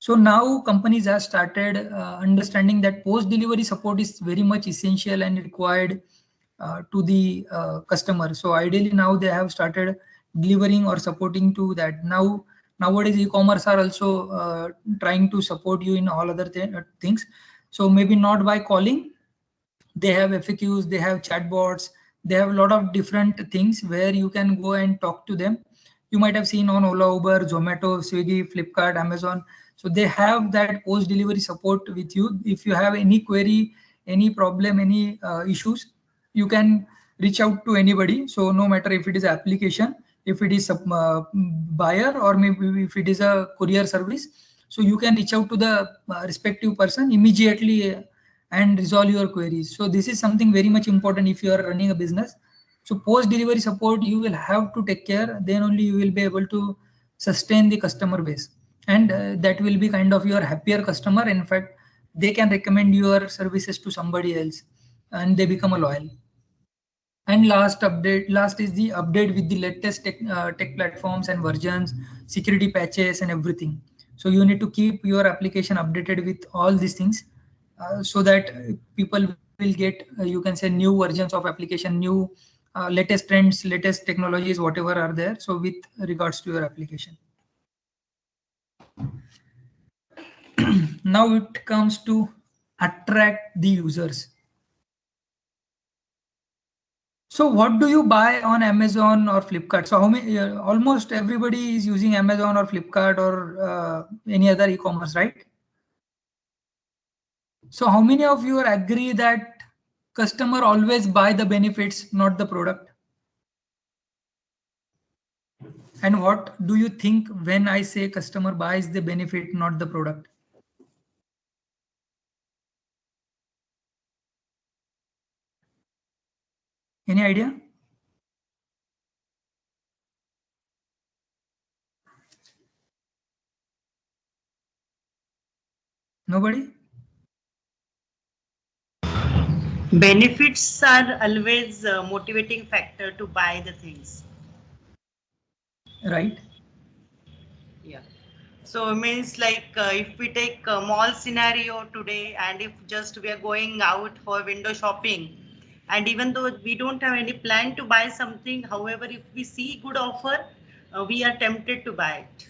So now companies have started understanding that post delivery support is very much essential and required to the customer. So ideally now they have started delivering or supporting to that. Nowadays e-commerce are also trying to support you in all other things. So maybe not by calling, they have FAQs, they have chatbots, they have a lot of different things where you can go and talk to them. You might have seen on Ola, Uber, Zomato, Swiggy, Flipkart, Amazon. So they have that post delivery support with you. If you have any query, any problem, any issues, you can reach out to anybody. So no matter if it is application, if it is a buyer, or maybe if it is a courier service, so you can reach out to the respective person immediately and resolve your queries. So this is something very much important if you are running a business. So post delivery support you will have to take care, then only you will be able to sustain the customer base, and that will be kind of your happier customer. In fact, they can recommend your services to somebody else and they become a loyal. And last is the update with the latest tech platforms and versions, security patches and everything. So you need to keep your application updated with all these things so that people will get, you can say, new versions of application, new latest trends, latest technologies, whatever are there. So with regards to your application. Now it comes to attract the users. So what do you buy on Amazon or Flipkart? So how many, almost everybody is using Amazon or Flipkart or any other e-commerce, right? So how many of you agree that customer always buy the benefits, not the product? And what do you think when I say customer buys the benefit, not the product? Any idea? Nobody? Benefits are always a motivating factor to buy the things. Right. Yeah. So it means like if we take a mall scenario today, and if just we are going out for window shopping, and even though we don't have any plan to buy something, however, if we see good offer, we are tempted to buy it.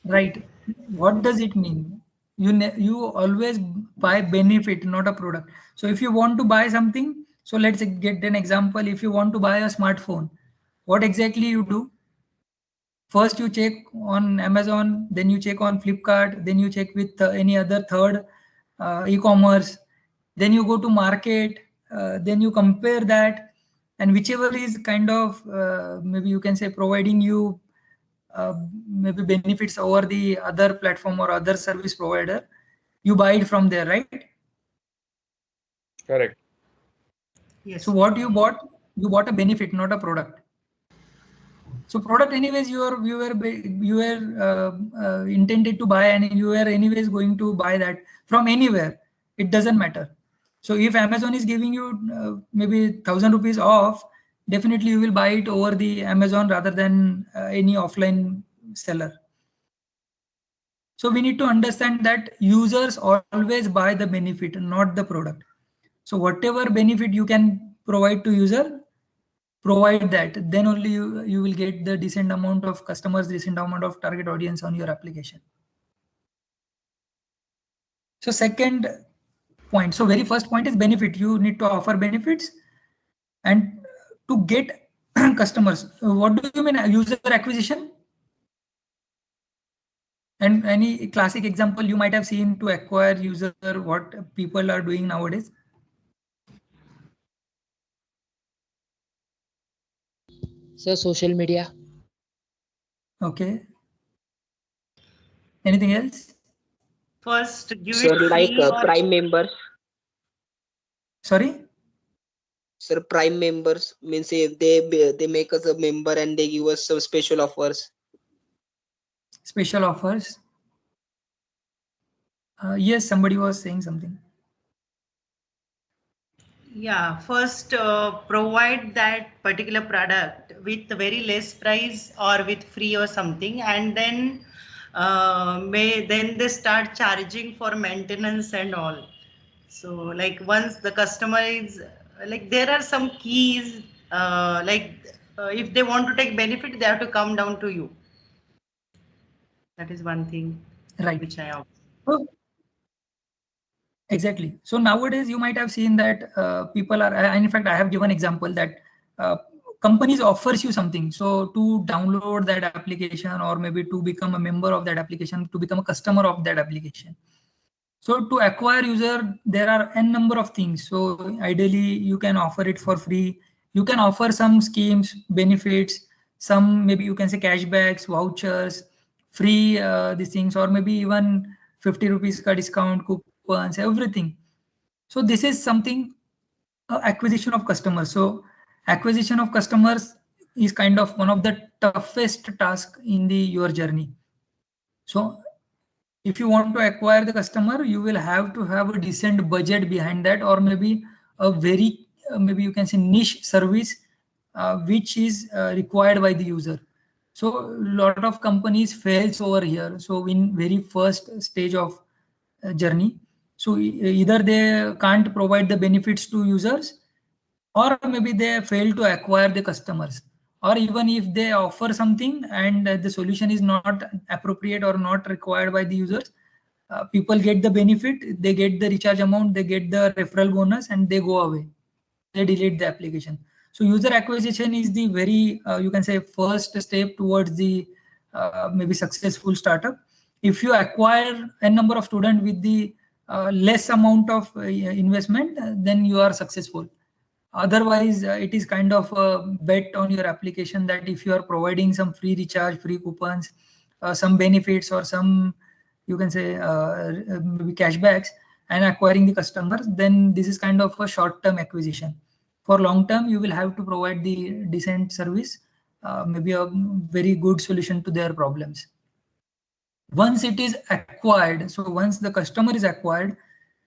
Right. What does it mean? You always buy benefit, not a product. So if you want to buy something, so let's get an example. If you want to buy a smartphone, what exactly you do? First you check on Amazon, then you check on Flipkart, then you check with any other third e-commerce, then you go to market, then you compare that, and whichever is kind of maybe you can say providing you maybe benefits over the other platform or other service provider, you buy it from there, right? Correct. Yes. So what you bought a benefit, not a product. So product anyways you were intended to buy, and you were anyways going to buy that from anywhere. It doesn't matter. So if Amazon is giving you maybe 1,000 rupees off, definitely you will buy it over the Amazon rather than any offline seller. So we need to understand that users always buy the benefit, not the product. So whatever benefit you can provide to user, provide that, then only you will get the decent amount of customers, decent amount of target audience on your application. So second point, so very first point is benefit. You need to offer benefits, and to get customers. What do you mean user acquisition? And any classic example you might have seen to acquire user, what people are doing nowadays? So social media. Okay. Anything else? First, give Sir, it like free or Prime members. Sorry? Sir, Prime members means if they make us a member and they give us some special offers. Special offers. Yes, somebody was saying something. yeah, first provide that particular product with very less price or with free or something, and then then they start charging for maintenance and all. So like once the customer is like, there are some keys if they want to take benefit, they have to come down to you. That is one thing, right, which I observed. Oh, exactly. So nowadays you might have seen that people are, and in fact I have given example that companies offers you something. So to download that application, or maybe to become a member of that application, to become a customer of that application. So to acquire user, there are n number of things. So ideally you can offer it for free. You can offer some schemes, benefits, some maybe you can say cashbacks, vouchers, free these things, or maybe even 50 rupees ka discount, coupons, everything. So this is something acquisition of customers. So acquisition of customers is kind of one of the toughest task in your journey. So if you want to acquire the customer, you will have to have a decent budget behind that, or maybe a very maybe you can say niche service which is required by the user. So a lot of companies fails over here. So in very first stage of journey, so either they can't provide the benefits to users, or maybe they fail to acquire the customers, or even if they offer something and the solution is not appropriate or not required by the users, people get the benefit, they get the recharge amount, they get the referral bonus, and they go away, they delete the application. So user acquisition is the very you can say first step towards the maybe successful startup. If you acquire a number of students with the less amount of investment, then you are successful. Otherwise it is kind of a bet on your application that if you are providing some free recharge, free coupons, some benefits, or some you can say maybe cashbacks, and acquiring the customers, then this is kind of a short-term acquisition. For long term, you will have to provide the decent service, maybe a very good solution to their problems. Once it is acquired, so once the customer is acquired,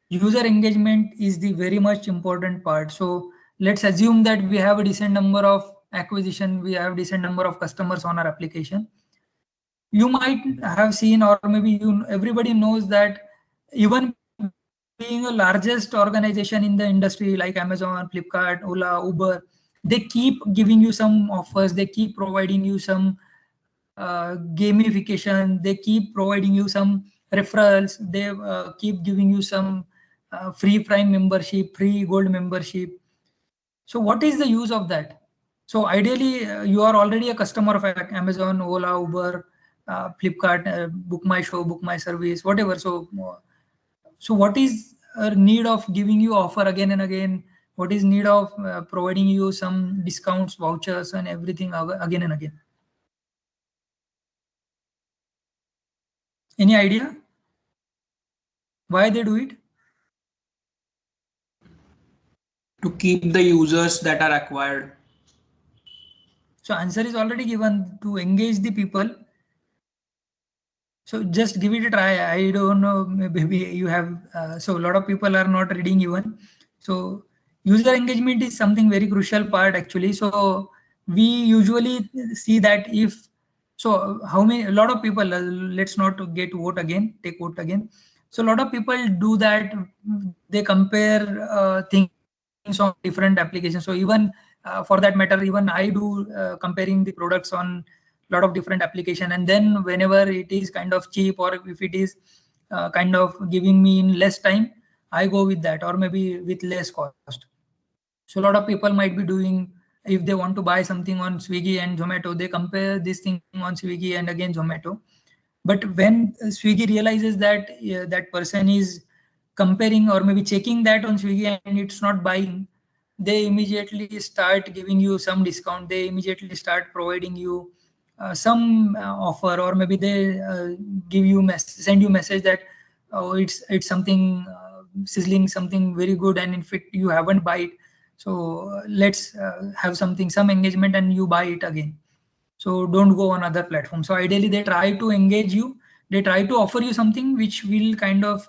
user engagement is the very much important part. So let's assume that we have a decent number of acquisition, we have decent number of customers on our application. You might have seen, or maybe everybody knows that even being a largest organization in the industry like Amazon, Flipkart, Ola, Uber, they keep giving you some offers, they keep providing you some gamification, they keep providing you some referrals, they keep giving you some free Prime membership, free Gold membership. So what is the use of that? So ideally you are already a customer of Amazon, Ola, Uber, Flipkart, Book My Show, Book My Service, whatever. So what is a need of giving you offer again and again? What is need of providing you some discounts, vouchers, and everything again and again? Any idea why they do it? To keep the users that are acquired. So answer is already given to engage the people. So just give it a try. I don't know, maybe you have, so a lot of people are not reading even. So user engagement is something very crucial part actually. So we usually see that if, so how many, a lot of people, let's not get vote again, take vote again. So a lot of people do that. They compare things on different applications. So even for that matter, even I do comparing the products on lot of different application, and then whenever it is kind of cheap or if it is kind of giving me in less time, I go with that, or maybe with less cost. So a lot of people might be doing, if they want to buy something on Swiggy and Zomato, they compare this thing on Swiggy and again Zomato. But when Swiggy realizes that that person is comparing or maybe checking that on Swiggy and it's not buying, they immediately start giving you some discount. They immediately start providing you some offer, or maybe they give you send you message that, oh, it's something sizzling, something very good, and in fact you haven't buy it. So let's have some engagement and you buy it again. So don't go on other platforms. So ideally they try to engage you. They try to offer you something which will kind of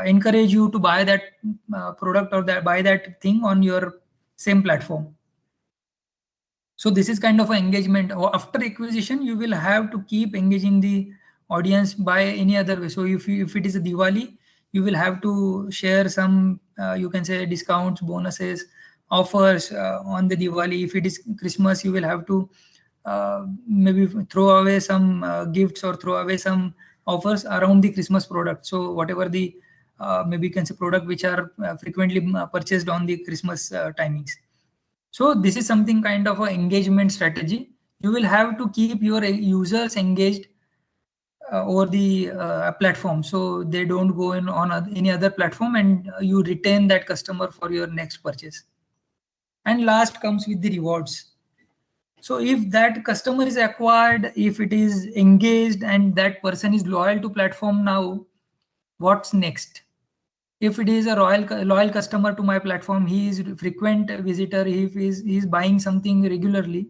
encourage you to buy that product or that buy that thing on your same platform. So this is kind of an engagement. Or after acquisition, you will have to keep engaging the audience by any other way. So if it is a Diwali, you will have to share some, you can say discounts, bonuses, offers on the Diwali. If it is Christmas, you will have to maybe throw away some gifts or throw away some offers around the Christmas product. So whatever the maybe you can say product which are frequently purchased on the Christmas timings. So this is something kind of an engagement strategy. You will have to keep your users engaged over the platform, so they don't go in on any other platform, and you retain that customer for your next purchase. And last comes with the rewards. So if that customer is acquired, if it is engaged and that person is loyal to platform now, what's next? If it is a loyal customer to my platform, he is frequent visitor, if he is buying something regularly,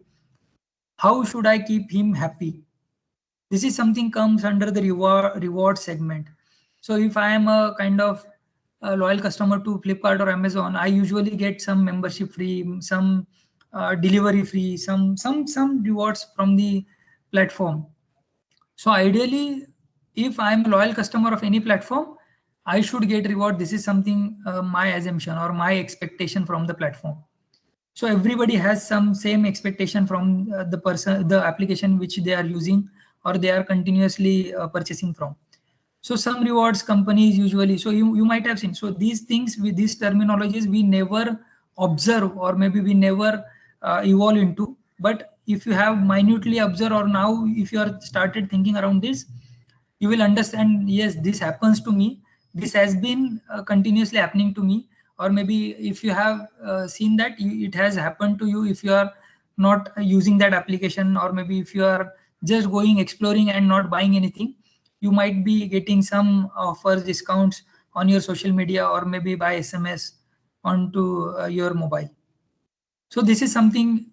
how should I keep him happy? This is something comes under the reward segment. So if I am a kind of a loyal customer to Flipkart or Amazon, I usually get some membership free, some delivery free, some rewards from the platform. So ideally, if I am a loyal customer of any platform, I should get reward. This is something my assumption or my expectation from the platform. So everybody has some same expectation from the application which they are using or they are continuously purchasing from. So some rewards companies usually, so you might have seen, so these things with these terminologies we never observe, or maybe we never evolve into. But if you have minutely observed, or now if you are started thinking around this, you will understand, yes, this happens to me, this has been continuously happening to me. Or maybe if you have seen that it has happened to you, if you are not using that application, or maybe if you are just going exploring and not buying anything, you might be getting some offers, discounts on your social media, or maybe by SMS onto your mobile. So this is something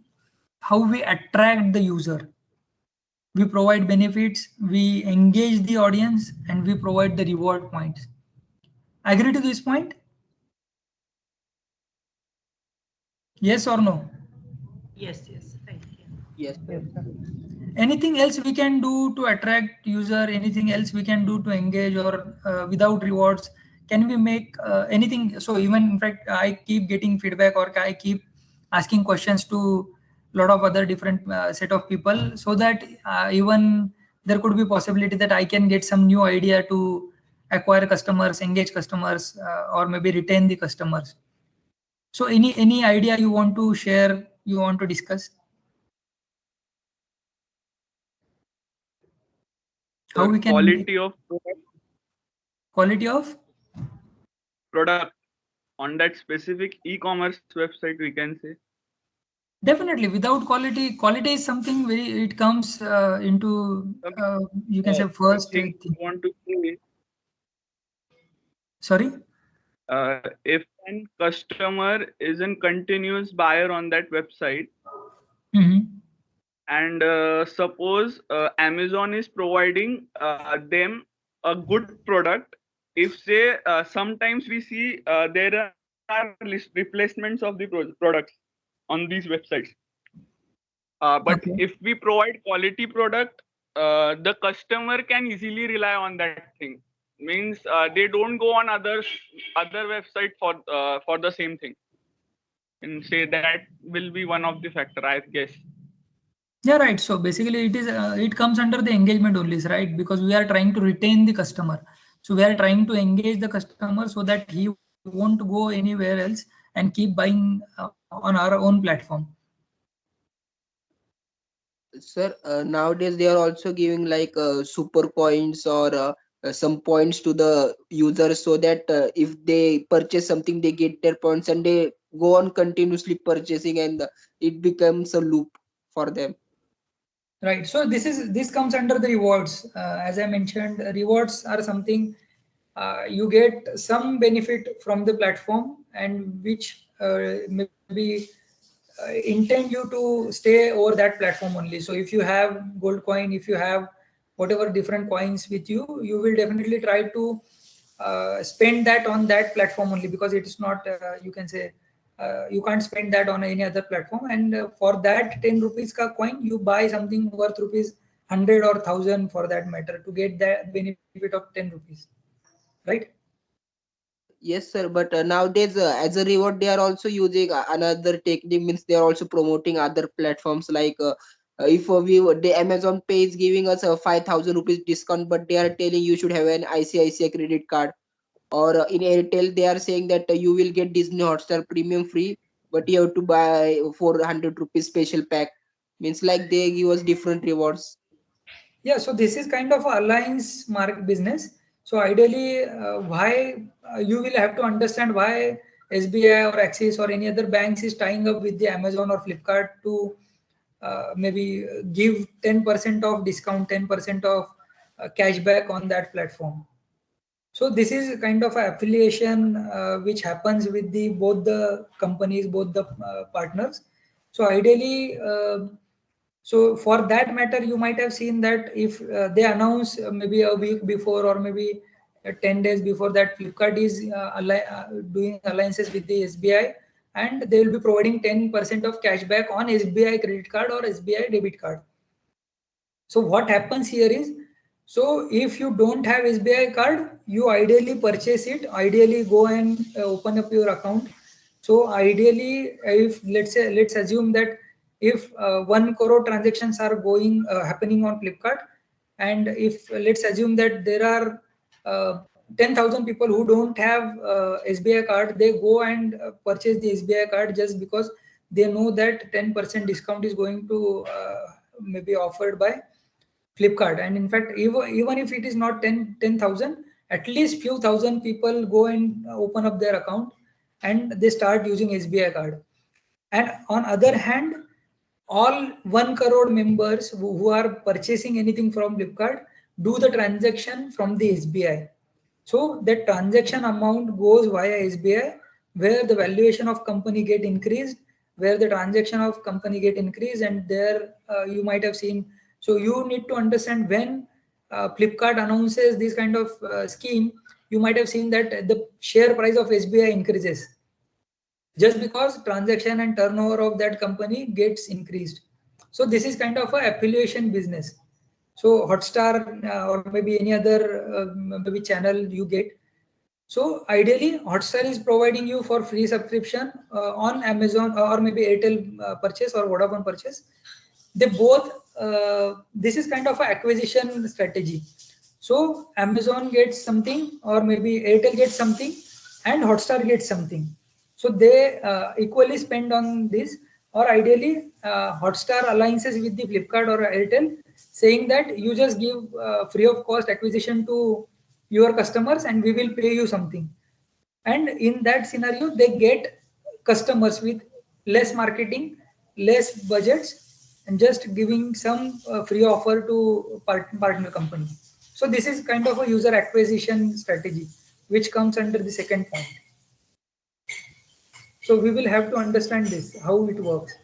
how we attract the user. We provide benefits, we engage the audience, and we provide the reward points. Agree to this point? Yes or no? Yes, thank you. Yes. Anything else we can do to attract user? Anything else we can do to engage, or without rewards? Can we make anything? So even in fact, I keep getting feedback, or I keep asking questions to a lot of other different set of people, so that even there could be possibility that I can get some new idea to acquire customers, engage customers, or maybe retain the customers. So any idea you want to share, you want to discuss? How we can quality of product on that specific e-commerce website, we can say. Definitely, without quality is something very, it comes into you can say first thing. Want to say, sorry, if an customer is a continuous buyer on that website, and suppose Amazon is providing them a good product. If say sometimes we see there are replacements of the products on these websites, but Okay. if we provide quality product, the customer can easily rely on that thing. Means they don't go on other website for the same thing. And say that will be one of the factor, I guess. Yeah, right. So basically, it comes under the engagement only, right? Because we are trying to retain the customer. So we are trying to engage the customer so that he won't go anywhere else and keep buying on our own platform. Sir, nowadays they are also giving like super coins or some points to the users so that if they purchase something, they get their points and they go on continuously purchasing, and it becomes a loop for them. Right. So this comes under the rewards. As I mentioned, rewards are something you get some benefit from the platform, and which maybe intend you to stay over that platform only. So if you have gold coin, if you have whatever different coins with you, you will definitely try to spend that on that platform only, because it is not you can say you can't spend that on any other platform. And for that 10 rupees ka coin, you buy something worth rupees 100 or 1000 for that matter to get that benefit of 10 rupees, right? Yes, sir. But nowadays, as a reward, they are also using another technique. Means they are also promoting other platforms like if the Amazon Pay is giving us a 5,000 rupees discount, but they are telling you should have an ICICI credit card. Or in Airtel, they are saying that you will get Disney Hotstar Premium free, but you have to buy 400 rupees special pack. Means like they give us different rewards. Yeah, so this is kind of a alliance market business. So ideally, why you will have to understand why SBI or Axis or any other banks is tying up with the Amazon or Flipkart to maybe give 10% of discount, 10% of cashback on that platform. So this is kind of a affiliation which happens with the both the companies, both the partners. So ideally, so for that matter, you might have seen that if they announce maybe a week before or maybe 10 days before that Flipkart is doing alliances with the SBI, and they will be providing 10% of cashback on SBI credit card or SBI debit card. So what happens here is, so if you don't have SBI card, you ideally purchase it, ideally go and open up your account. So ideally, if let's assume that if 1 crore transactions are going happening on Flipkart, and if let's assume that there are 10,000 people who don't have SBI card, they go and purchase the SBI card just because they know that 10% discount is going to maybe offered by Flipkart. And in fact, even if it is not 10,000, at least few thousand people go and open up their account and they start using SBI card. And on other hand, all 1 crore members who are purchasing anything from Flipkart do the transaction from the SBI. So the transaction amount goes via SBI, where the valuation of company get increased, where the transaction of company get increased, and there you might have seen. So you need to understand when Flipkart announces this kind of scheme, you might have seen that the share price of SBI increases just because transaction and turnover of that company gets increased. So this is kind of a affiliation business. So Hotstar or maybe any other maybe channel you get. So ideally, Hotstar is providing you for free subscription on Amazon or maybe Airtel purchase or Vodafone purchase. They both, this is kind of an acquisition strategy. So Amazon gets something or maybe Airtel gets something and Hotstar gets something. So they equally spend on this, or ideally Hotstar alliances with the Flipkart or Airtel, saying that you just give free of cost acquisition to your customers and we will pay you something. And in that scenario, they get customers with less marketing, less budgets, and just giving some free offer to partner company. So this is kind of a user acquisition strategy, which comes under the second point. So we will have to understand this, how it works.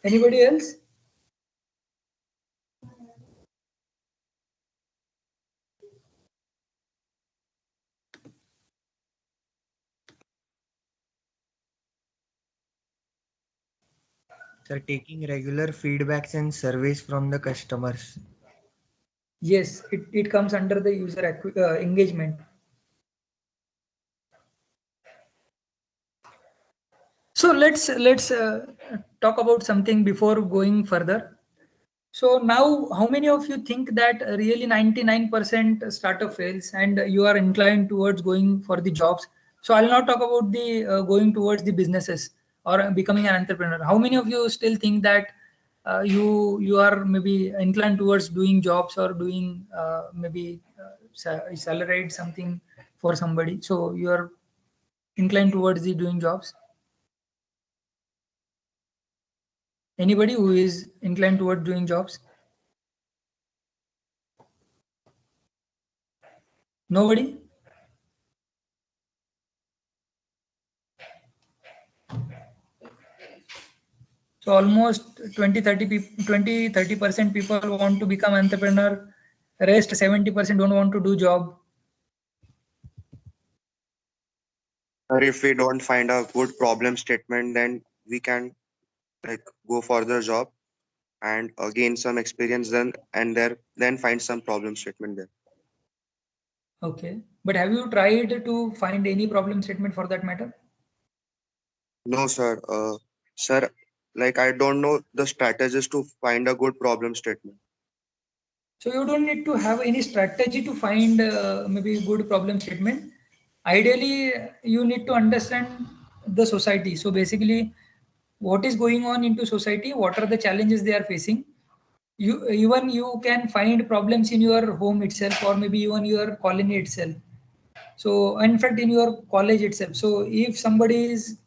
Anybody else? Sir, taking regular feedbacks and surveys from the customers. Yes, it comes under the user engagement. So let's talk about something before going further. So now, how many of you think that really 99% startup fails and you are inclined towards going for the jobs? So I'll not talk about the going towards the businesses or becoming an entrepreneur. How many of you still think that you are maybe inclined towards doing jobs or doing maybe salaried something for somebody? So you are inclined towards the doing jobs? Anybody who is inclined toward doing jobs? Nobody? So almost 20-30% people want to become entrepreneur. Rest 70% don't want to do job. Or if we don't find a good problem statement, then we can like go for the job and gain some experience then find some problem statement there. Okay. But have you tried to find any problem statement for that matter? No, sir. Sir, like I don't know the strategies to find a good problem statement. So you don't need to have any strategy to find maybe good problem statement. Ideally, you need to understand the society. So basically, what is going on into society? What are the challenges they are facing? You can find problems in your home itself, or maybe even your colony itself. So in fact, in your college itself. So if somebody is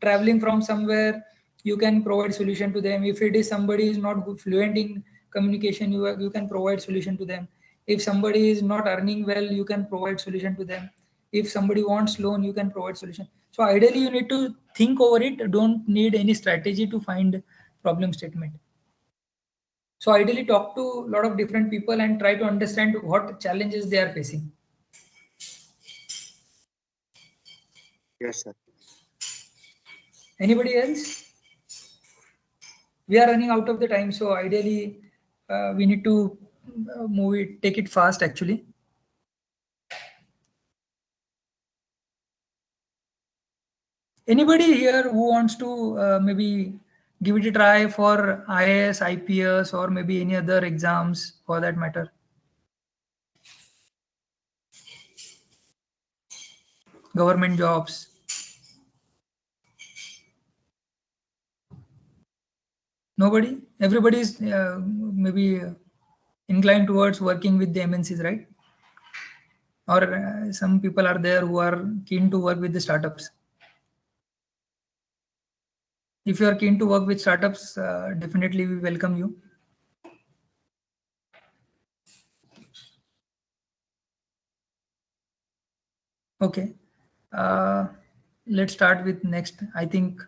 traveling from somewhere, you can provide solution to them. If it is somebody is not good, fluent in communication, you can provide solution to them. If somebody is not earning well, you can provide solution to them. If somebody wants loan, you can provide solution. So ideally, you need to think over it. Don't need any strategy to find problem statement. So ideally, talk to a lot of different people and try to understand what challenges they are facing. Yes, sir. Anybody else? We are running out of the time, so ideally we need to take it fast actually. Anybody here who wants to maybe give it a try for IAS, IPS, or maybe any other exams for that matter? Government jobs. Nobody? Everybody is maybe inclined towards working with the MNCs, right? Or some people are there who are keen to work with the startups. If you are keen to work with startups, definitely we welcome you. Okay. Let's start with next. I think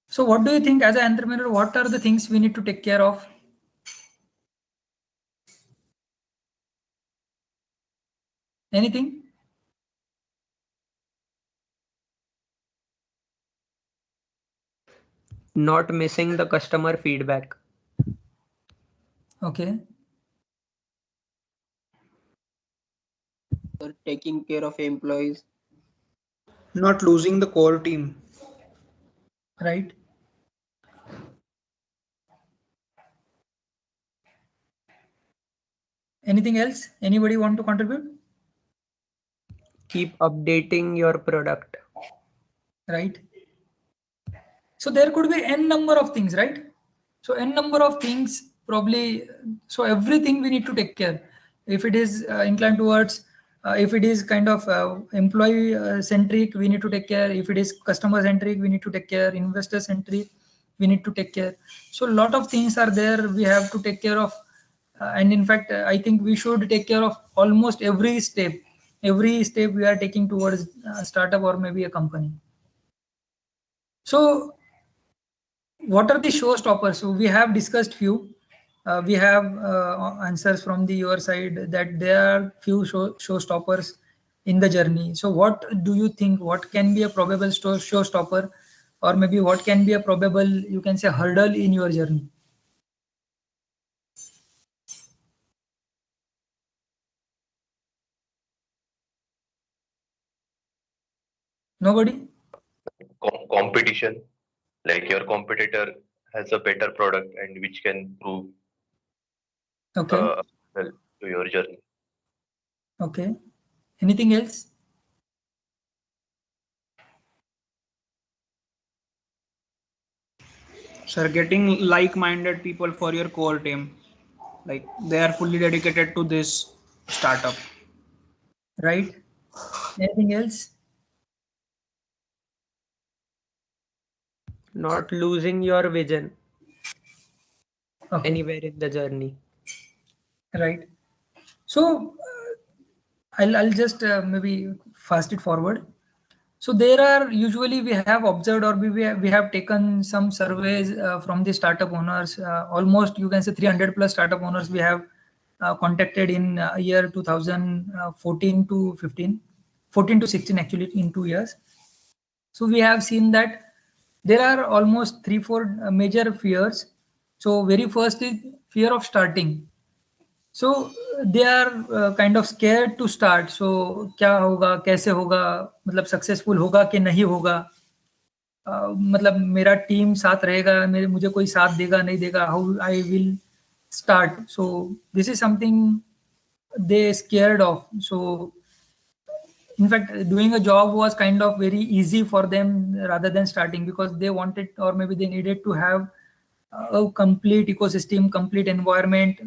so. What do you think as an entrepreneur? What are the things we need to take care of? Anything? Not missing the customer feedback. Okay. Taking care of employees. Not losing the core team. Right. Anything else? Anybody want to contribute? Keep updating your product. Right. So there could be n number of things, right? So n number of things probably. So everything we need to take care. If it is inclined towards, if it is kind of employee centric, we need to take care. If it is customer centric, we need to take care. Investor centric, we need to take care. So a lot of things are there we have to take care of. And in fact, I think we should take care of almost every step. every step we are taking towards a startup or maybe a company. So what are the showstoppers? So we have discussed few. We have answers from your side that there are few showstoppers in the journey. So what do you think? What can be a probable showstopper, or maybe what can be a probable, you can say, hurdle in your journey? Nobody? Competition, like your competitor has a better product and which can prove Okay. well to your journey. Okay. Anything else? Sir, getting like-minded people for your core team, like they are fully dedicated to this startup. Right. Anything else? Not losing your vision Okay. anywhere in the journey. Right. So I'll just maybe fast it forward. So there are usually we have observed or we have taken some surveys from the startup owners. Almost you can say 300 plus startup owners we have contacted in year 2014 to 15, 14 to 16 actually, in 2 years. So we have seen that there are almost 3-4 major fears. So very first is fear of starting. So they are kind of scared to start. So क्या होगा, कैसे होगा, मतलब successful होगा कि नहीं होगा, मतलब मेरा टीम साथ रहेगा, मुझे कोई साथ देगा नहीं देगा, how I will start. So this is something they scared of. So in fact, doing a job was kind of very easy for them rather than starting, because they wanted or maybe they needed to have a complete ecosystem, complete environment,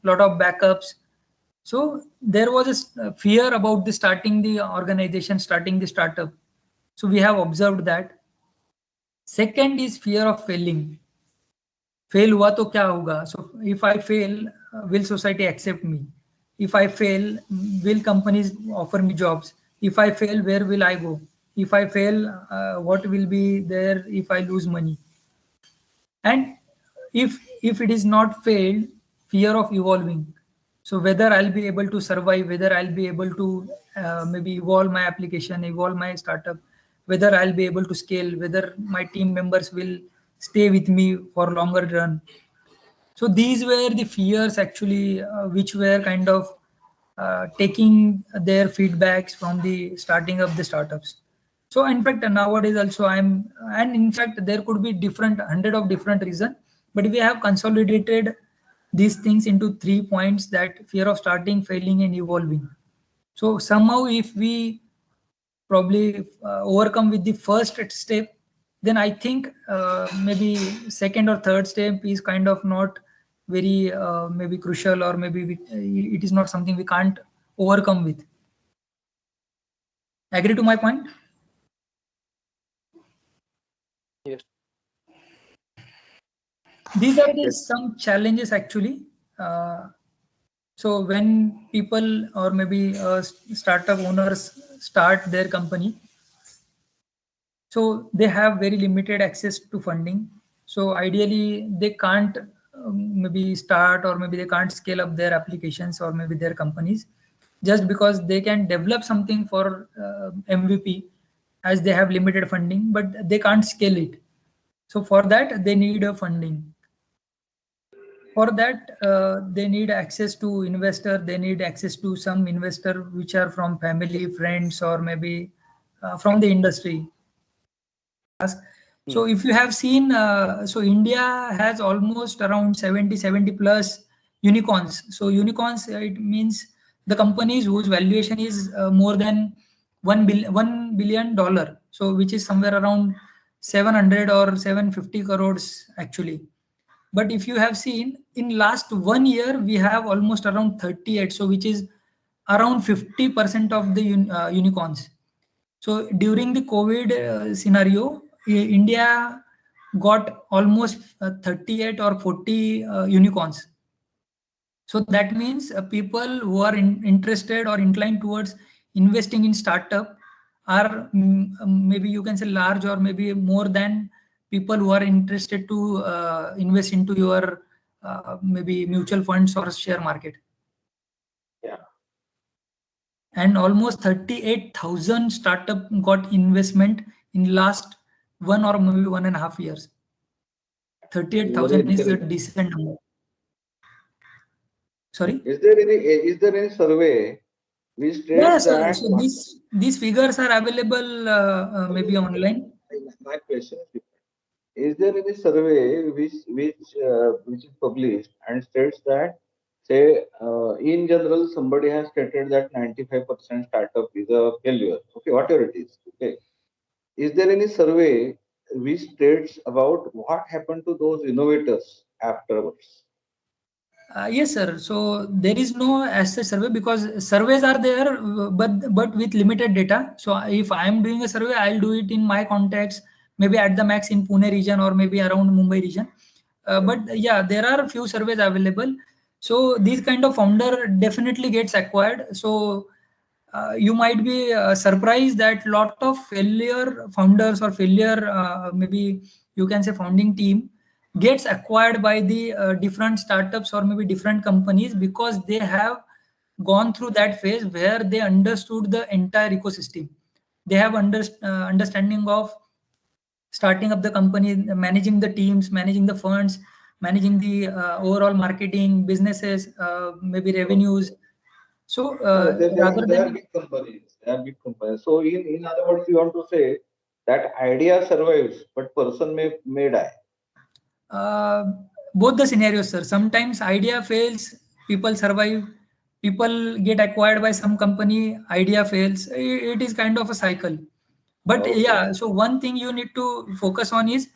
lot of backups. So there was a fear about the starting the organization, starting the startup. So we have observed that. Second is fear of failing. Fail हुआ तो क्या होगा? So if I fail, will society accept me? If I fail, will companies offer me jobs? If I fail, where will I go? If I fail, what will be there if I lose money? And if it is not failed, fear of evolving. So whether I'll be able to survive, whether I'll be able to maybe evolve my application, evolve my startup, whether I'll be able to scale, whether my team members will stay with me for longer run. So these were the fears actually, which were kind of taking their feedbacks from the starting of the startups. So in fact, nowadays also and in fact, there could be different 100 of different reasons, but we have consolidated these things into 3 points: that fear of starting, failing, and evolving. So somehow if we probably overcome with the first step, then I think maybe second or third step is kind of not very maybe crucial, or maybe it is not something we can't overcome with. Agree to my point? Yes. These are some challenges actually. So when people or maybe startup owners start their company, so they have very limited access to funding. So ideally they can't maybe start, or maybe they can't scale up their applications or maybe their companies, just because they can develop something for MVP, as they have limited funding, but they can't scale it. So for that they need a funding. For that they need access to investor, they need access to some investor which are from family, friends, or maybe from the industry. So if you have seen, so India has almost around 70 plus unicorns. So unicorns, it means the companies whose valuation is more than $1 billion. So which is somewhere around 700 or 750 crores actually. But if you have seen, in last 1 year, we have almost around 38. So which is around 50% of the unicorns. So during the COVID scenario, India got almost 38 or 40 unicorns. So that means people who are interested or inclined towards investing in startup are maybe you can say large or maybe more than people who are interested to invest into your maybe mutual funds or share market. Yeah. And almost 38,000 startup got investment in last 1 or maybe 1.5 years. 38,000 is a decent number. Sorry? Is there any survey which states Yes, that? so these figures are available maybe online. My question is there any survey which is published and states that, say, in general, somebody has stated that 95% startup is a failure. Okay, whatever it is. Okay, is there any survey which states about what happened to those innovators afterwards? Yes, sir. So there is no as such survey because surveys are there, but with limited data. So if I am doing a survey, I'll do it in my context, maybe at the max in Pune region or maybe around Mumbai region. But yeah, there are a few surveys available. So these kind of founder definitely gets acquired. So you might be surprised that lot of failure founders or failure maybe you can say founding team gets acquired by the different startups or maybe different companies because they have gone through that phase where they understood the entire ecosystem. They have understanding of starting up the company, managing the teams, managing the funds, managing the overall marketing, businesses, maybe revenues. So rather They are than big companies. They are big companies. So in other words, you want to say that idea survives, but person may die. Both the scenarios, sir. Sometimes idea fails, people survive, people get acquired by some company, idea fails. It is kind of a cycle. But Okay. yeah, so one thing you need to focus on is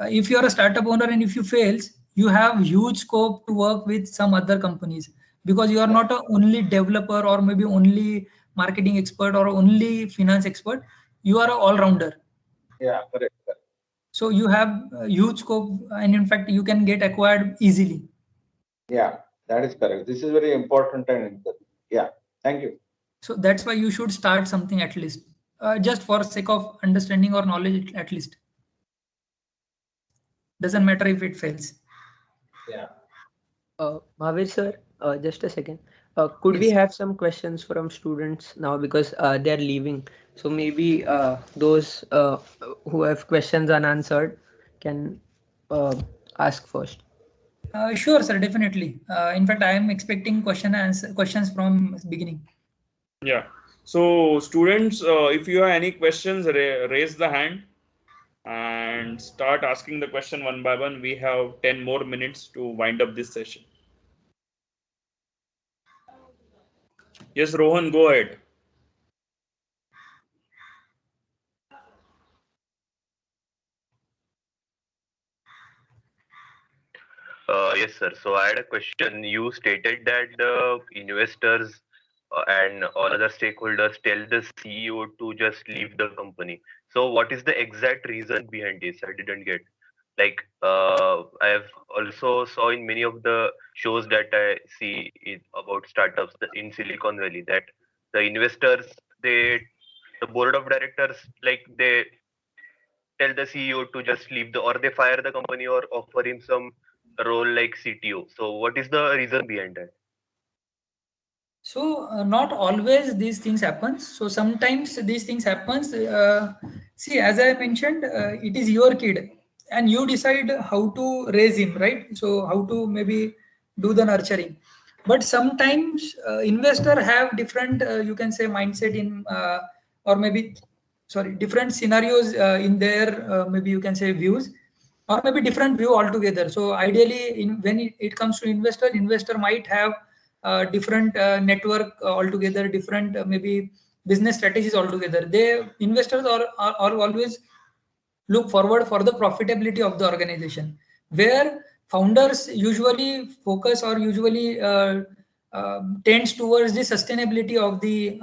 if you are a startup owner and if you fails, you have huge scope to work with some other companies because you are not a only developer or maybe only marketing expert or only finance expert. You are an all-rounder. Yeah, correct. So you have a huge scope, and in fact, you can get acquired easily. Yeah, that is correct. This is very important and yeah, thank you. So that's why you should start something at least, just for sake of understanding or knowledge at least. Doesn't matter if it fails. Yeah. Bhavir sir, just a second. Could we Yes. have some questions from students now because they are leaving? So maybe those who have questions unanswered can ask first. Sure, sir, definitely. In fact, I am expecting questions from beginning. Yeah. So students, if you have any questions, raise the hand and start asking the question one by one. We have 10 more minutes to wind up this session. Yes, Rohan, go ahead. Yes, sir. So I had a question. You stated that the investors and all other stakeholders tell the CEO to just leave the company. So what is the exact reason behind this? I didn't get. Like I have also saw in many of the shows that I see about startups in Silicon Valley that the investors, the board of directors, like they tell the CEO to just leave or they fire the company or offer him some role like CTO. So what is the reason behind that? So not always these things happen. So sometimes these things happens. See, as I mentioned, it is your kid, and you decide how to raise him, right? So how to maybe do the nurturing. But sometimes investor have different, you can say, mindset in, or maybe, sorry, different scenarios in their maybe you can say views, or maybe different view altogether. So ideally, when it comes to investor might have different network altogether, different maybe business strategies altogether. They investors are always look forward for the profitability of the organization, where founders usually focus or usually tends towards the sustainability of the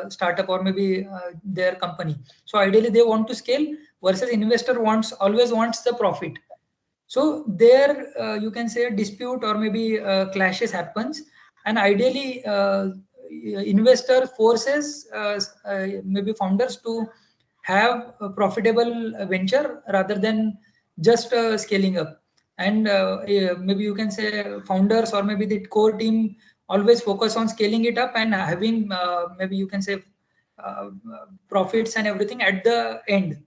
startup or maybe their company. So ideally they want to scale versus investor always wants the profit. So there you can say a dispute or maybe clashes happens, and ideally investor forces maybe founders to have a profitable venture rather than just scaling up. And maybe you can say founders or maybe the core team always focus on scaling it up and having maybe you can say profits and everything at the end.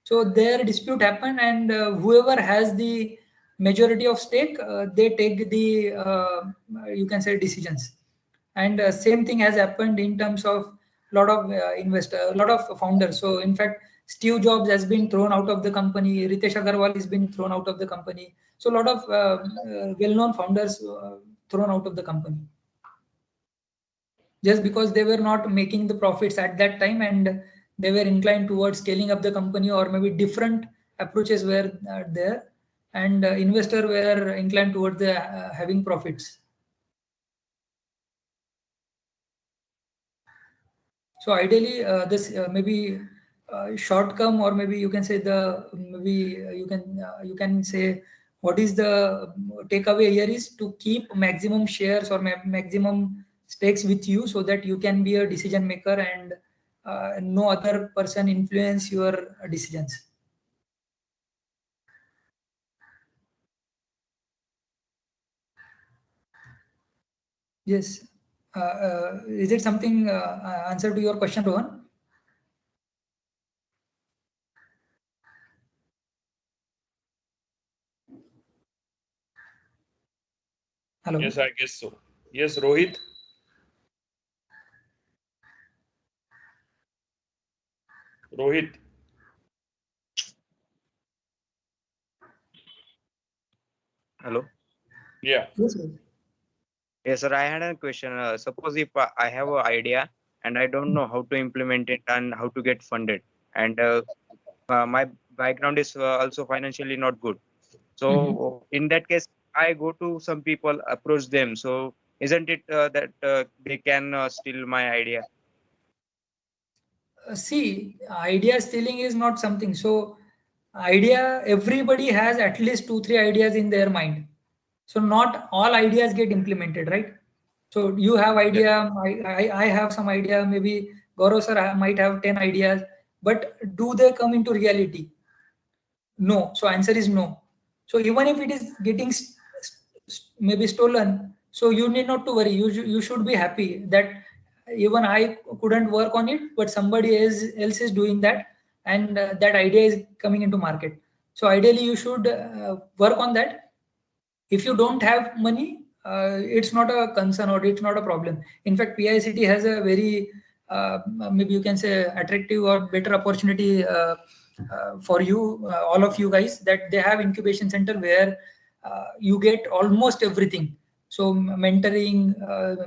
So their dispute happen, and whoever has the majority of stake, they take the you can say decisions. And same thing has happened in terms of lot of a lot of founders. So in fact, Steve Jobs has been thrown out of the company. Ritesh Agarwal has been thrown out of the company. So a lot of well-known founders thrown out of the company just because they were not making the profits at that time, and they were inclined towards scaling up the company, or maybe different approaches were there, and investor were inclined towards the having profits. So ideally, this maybe short term, or maybe you can say the maybe you can say what is the takeaway here is to keep maximum shares or maximum stakes with you, so that you can be a decision maker and no other person influence your decisions. Yes. Is it something answer to your question, Rohan? Hello. Yes, I guess so. Yes, Rohit. Rohit. Hello. Yeah. Yes, sir. Yes, sir. I had a question. Suppose if I have an idea and I don't know how to implement it and how to get funded, and my background is also financially not good. So in that case, I go to some people, approach them. So isn't it that they can steal my idea? See, idea stealing is not something. So idea, everybody has at least 2-3 ideas in their mind. So not all ideas get implemented, right? So you have idea, I have some idea, maybe Gaurav sir might have 10 ideas, but do they come into reality? No. So answer is no. So even if it is getting maybe stolen, so you need not to worry. You should be happy that even I couldn't work on it, but somebody else is doing that, and that idea is coming into market. So ideally, you should work on that. If you don't have money, it's not a concern or it's not a problem. In fact, PICT has a very maybe you can say attractive or better opportunity for you, all of you guys, that they have incubation center where you get almost everything. So mentoring,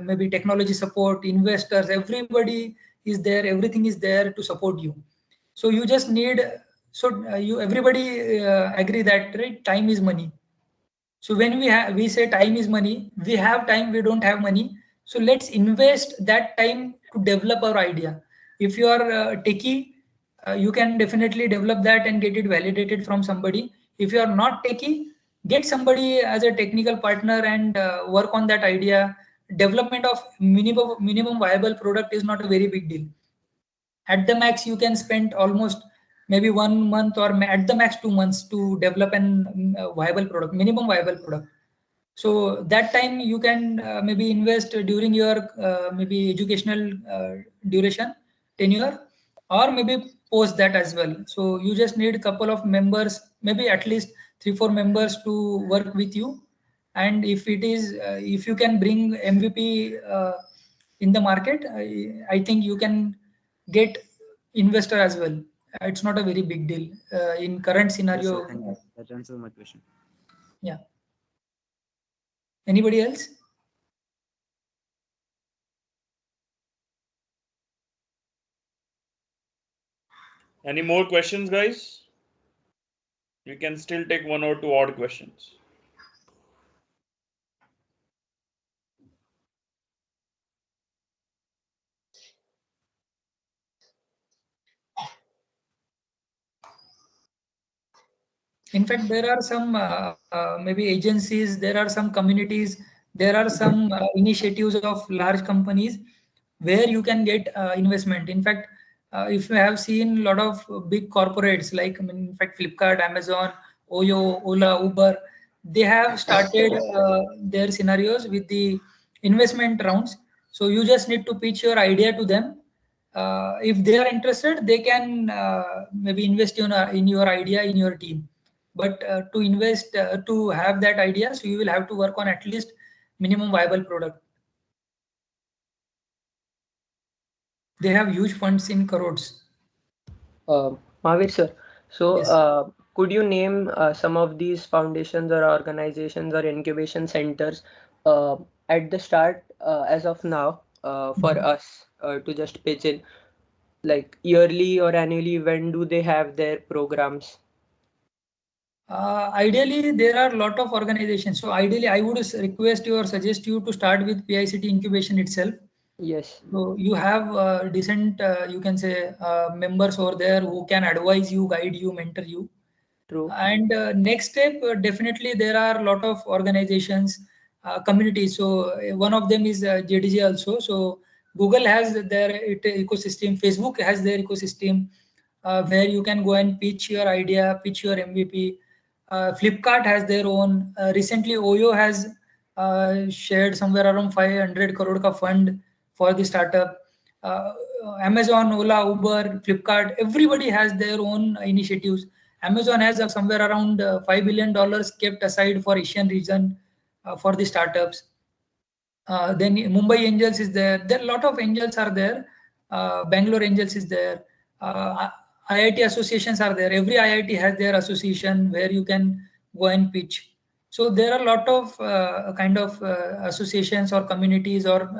maybe technology support, investors, everybody is there. Everything is there to support you. So you just need. So you everybody agree that right, time is money. So when we say time is money, we have time, we don't have money. So let's invest that time to develop our idea. If you are techie, you can definitely develop that and get it validated from somebody. If you are not techie, get somebody as a technical partner and work on that idea. Development of minimum viable product is not a very big deal. At the max, you can spend almost maybe 1 month or at the max 2 months to develop an viable product, minimum viable product. So that time you can maybe invest during your maybe educational duration, tenure, or maybe post that as well. So you just need a couple of members, maybe at least 3-4 members to work with you. And if it is, if you can bring MVP in the market, I think you can get investor as well. It's not a very big deal in current scenario. Yes, thank you. That answers my question. Yeah. Anybody else? Any more questions, guys? We can still take 1 or 2 odd questions. In fact, there are some maybe agencies, there are some communities, there are some initiatives of large companies where you can get investment. In fact, if you have seen a lot of big corporates like, I mean, in fact, Flipkart, Amazon, Oyo, Ola, Uber, they have started their scenarios with the investment rounds. So you just need to pitch your idea to them. If they are interested, they can maybe invest in your idea in your team. But to invest, to have that idea, so you will have to work on at least minimum viable product. They have huge funds in crores. Mahavir sir, so Yes. could you name some of these foundations or organizations or incubation centers at the start as of now for us to just pitch in, like yearly or annually? When do they have their programs? Ideally, there are a lot of organizations. So ideally, I would request you or suggest you to start with PICT incubation itself. Yes. So you have decent, you can say, members over there who can advise you, guide you, mentor you. True. And next step, definitely there are a lot of organizations, communities. So one of them is JDG also. So Google has their ecosystem, Facebook has their ecosystem, where you can go and pitch your idea, pitch your MVP. Flipkart has their own. Recently, Oyo has shared somewhere around 500 crore ka fund for the startup. Amazon, Ola, Uber, Flipkart, everybody has their own initiatives. Amazon has somewhere around $5 billion kept aside for Asian region for the startups. Then Mumbai Angels is there. There a lot of angels are there. Bangalore Angels is there. IIT associations are there. Every IIT has their association where you can go and pitch. So there are a lot of kind of associations or communities or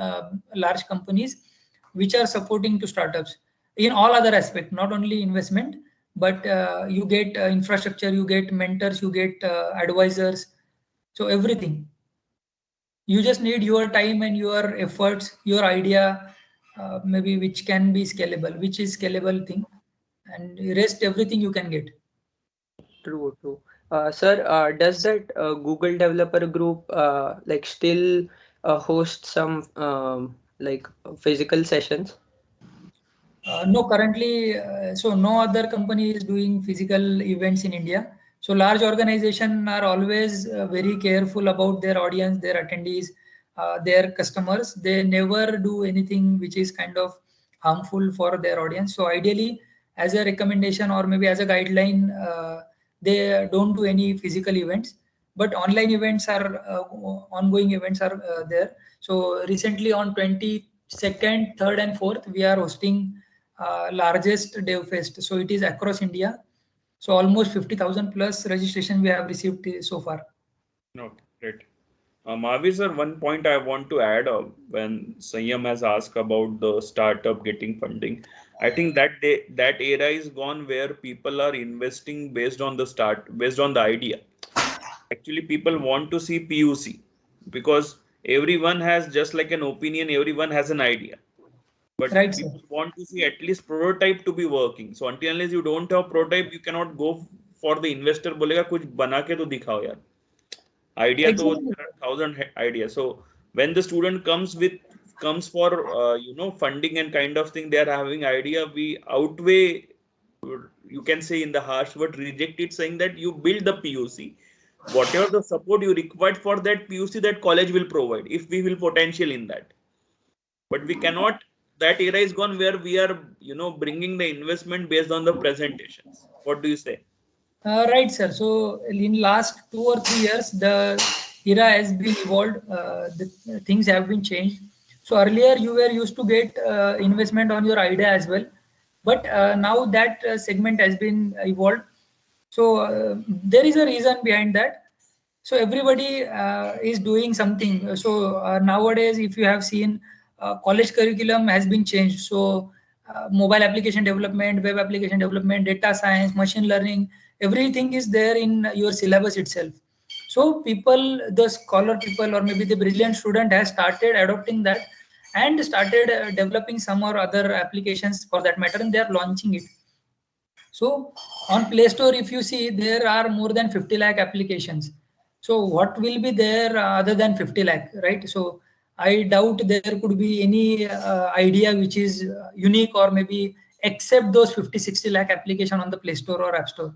large companies which are supporting to startups in all other aspects, not only investment, but you get infrastructure, you get mentors, you get advisors. So everything. You just need your time and your efforts, your idea, maybe which can be scalable, which is scalable thing, and rest everything you can get. True, true. Sir, does that Google developer group like still host some like physical sessions? No, currently, so no other company is doing physical events in India. So large organizations are always very careful about their audience, their attendees, their customers. They never do anything which is kind of harmful for their audience. So ideally, as a recommendation or maybe as a guideline, they don't do any physical events. But online events are ongoing events are there. So recently on 22nd, 3rd, and 4th, we are hosting largest dev fest. So it is across India. So almost 50,000 plus registration we have received so far. Okay, great. Mahavir sir, one point I want to add when Sanyam has asked about the startup getting funding. I think that era is gone where people are investing based on the idea. Actually, people want to see PUC because everyone has just like an opinion, everyone has an idea. But right, people want to see at least prototype to be working. So until unless you don't have prototype, you cannot go for the investor. बोलेगा कुछ बना के तो दिखाओ यार. Idea तो there are 1,000 ideas. So when the student comes for funding and kind of thing, they are having idea. We outweigh, you can say in the harsh word, reject it, saying that you build the PUC. Whatever the support you required for that PUC, that college will provide if we will potential in that. But we cannot. That era is gone where we are, bringing the investment based on the presentations. What do you say? Right, sir. So in last 2 or 3 years, the era has been evolved. The things have been changed. So earlier you were used to get investment on your idea as well, but now that segment has been evolved. So there is a reason behind that. So everybody is doing something. So nowadays, if you have seen, college curriculum has been changed. So mobile application development, web application development, data science, machine learning, everything is there in your syllabus itself. So people, the scholar people or maybe the brilliant student has started adopting that and started developing some or other applications for that matter, and they are launching it. So on Play Store, if you see, there are more than 50 lakh applications. So what will be there other than 50 lakh, right? So I doubt there could be any idea which is unique or maybe except those 50-60 lakh application on the Play Store or App Store.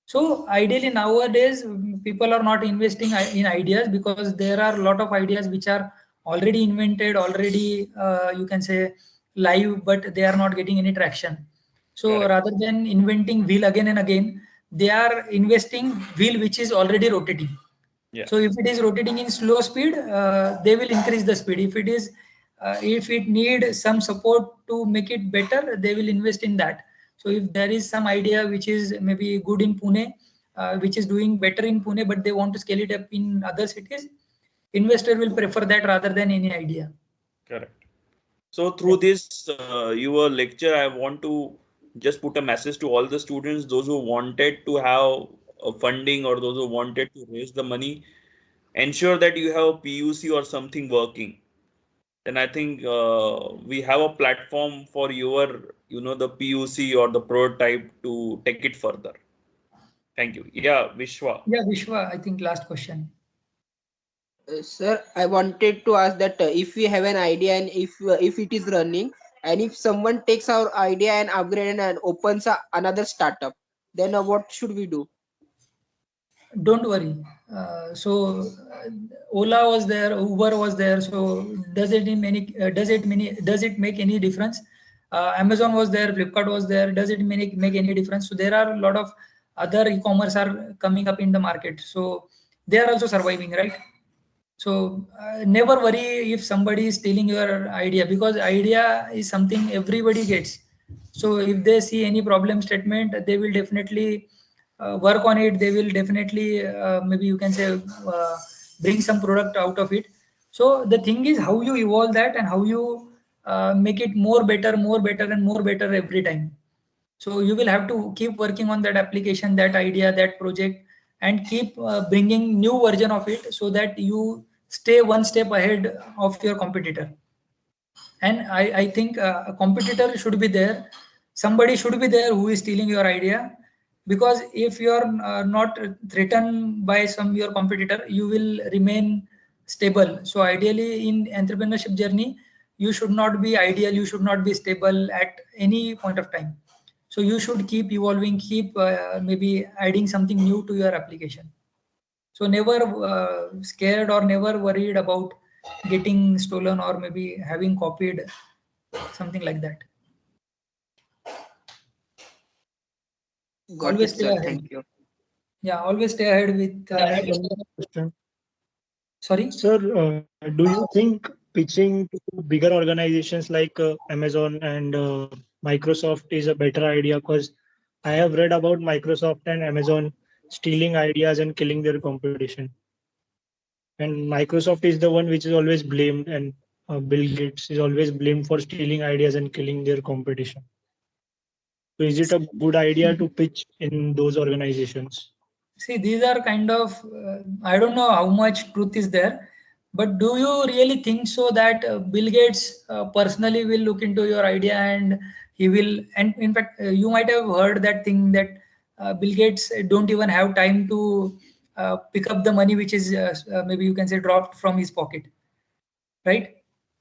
So ideally nowadays people are not investing in ideas because there are a lot of ideas which are already invented, already you can say live, but they are not getting any traction. So rather than inventing wheel again and again, they are investing wheel which is already rotating. Yeah. So if it is rotating in slow speed, they will increase the speed. If it need some support to make it better, they will invest in that. So if there is some idea which is maybe good in Pune, which is doing better in Pune, but they want to scale it up in other cities, investor will prefer that rather than any idea. Correct. So through this your lecture, I want to just put a message to all the students, those who wanted to have funding or those who wanted to raise the money, ensure that you have a PUC or something working. Then I think we have a platform for your, the PUC or the prototype to take it further. Thank you. Yeah, Vishwa. Yeah, Vishwa, I think last question. Sir, I wanted to ask that if we have an idea and if it is running, and if someone takes our idea and upgrade and opens another startup, then what should we do? Don't worry. Ola was there, Uber was there. So does it make any difference? Amazon was there, Flipkart was there. Does it make any difference? So there are a lot of other e-commerce are coming up in the market. So they are also surviving, right? So never worry if somebody is stealing your idea, because idea is something everybody gets. So if they see any problem statement, they will definitely work on it. They will definitely maybe you can say bring some product out of it. So the thing is how you evolve that and how you make it more better and more better every time. So you will have to keep working on that application, that idea, that project, and keep bringing new version of it so that you stay one step ahead of your competitor. And I think a competitor should be there. Somebody should be there who is stealing your idea, because if you are not threatened by your competitor, you will remain stable. So ideally in entrepreneurship journey, you should not be ideal, you should not be stable at any point of time. So you should keep evolving, keep maybe adding something new to your application. So never scared or never worried about getting stolen or maybe having copied, something like that. Got Always it, stay sir. ahead. Thank you. Yeah, always stay ahead with. I have one more question. Sorry, sir. Do you think pitching to bigger organizations like Amazon and Microsoft is a better idea? Because I have read about Microsoft and Amazon stealing ideas and killing their competition. And Microsoft is the one which is always blamed, and Bill Gates is always blamed for stealing ideas and killing their competition. So is it a good idea to pitch in those organizations? see, these are kind of, I don't know how much truth is there, but do you really think so that Bill Gates personally will look into your idea and he will, and in fact, you might have heard that thing that Bill Gates don't even have time to pick up the money which is maybe you can say dropped from his pocket, right?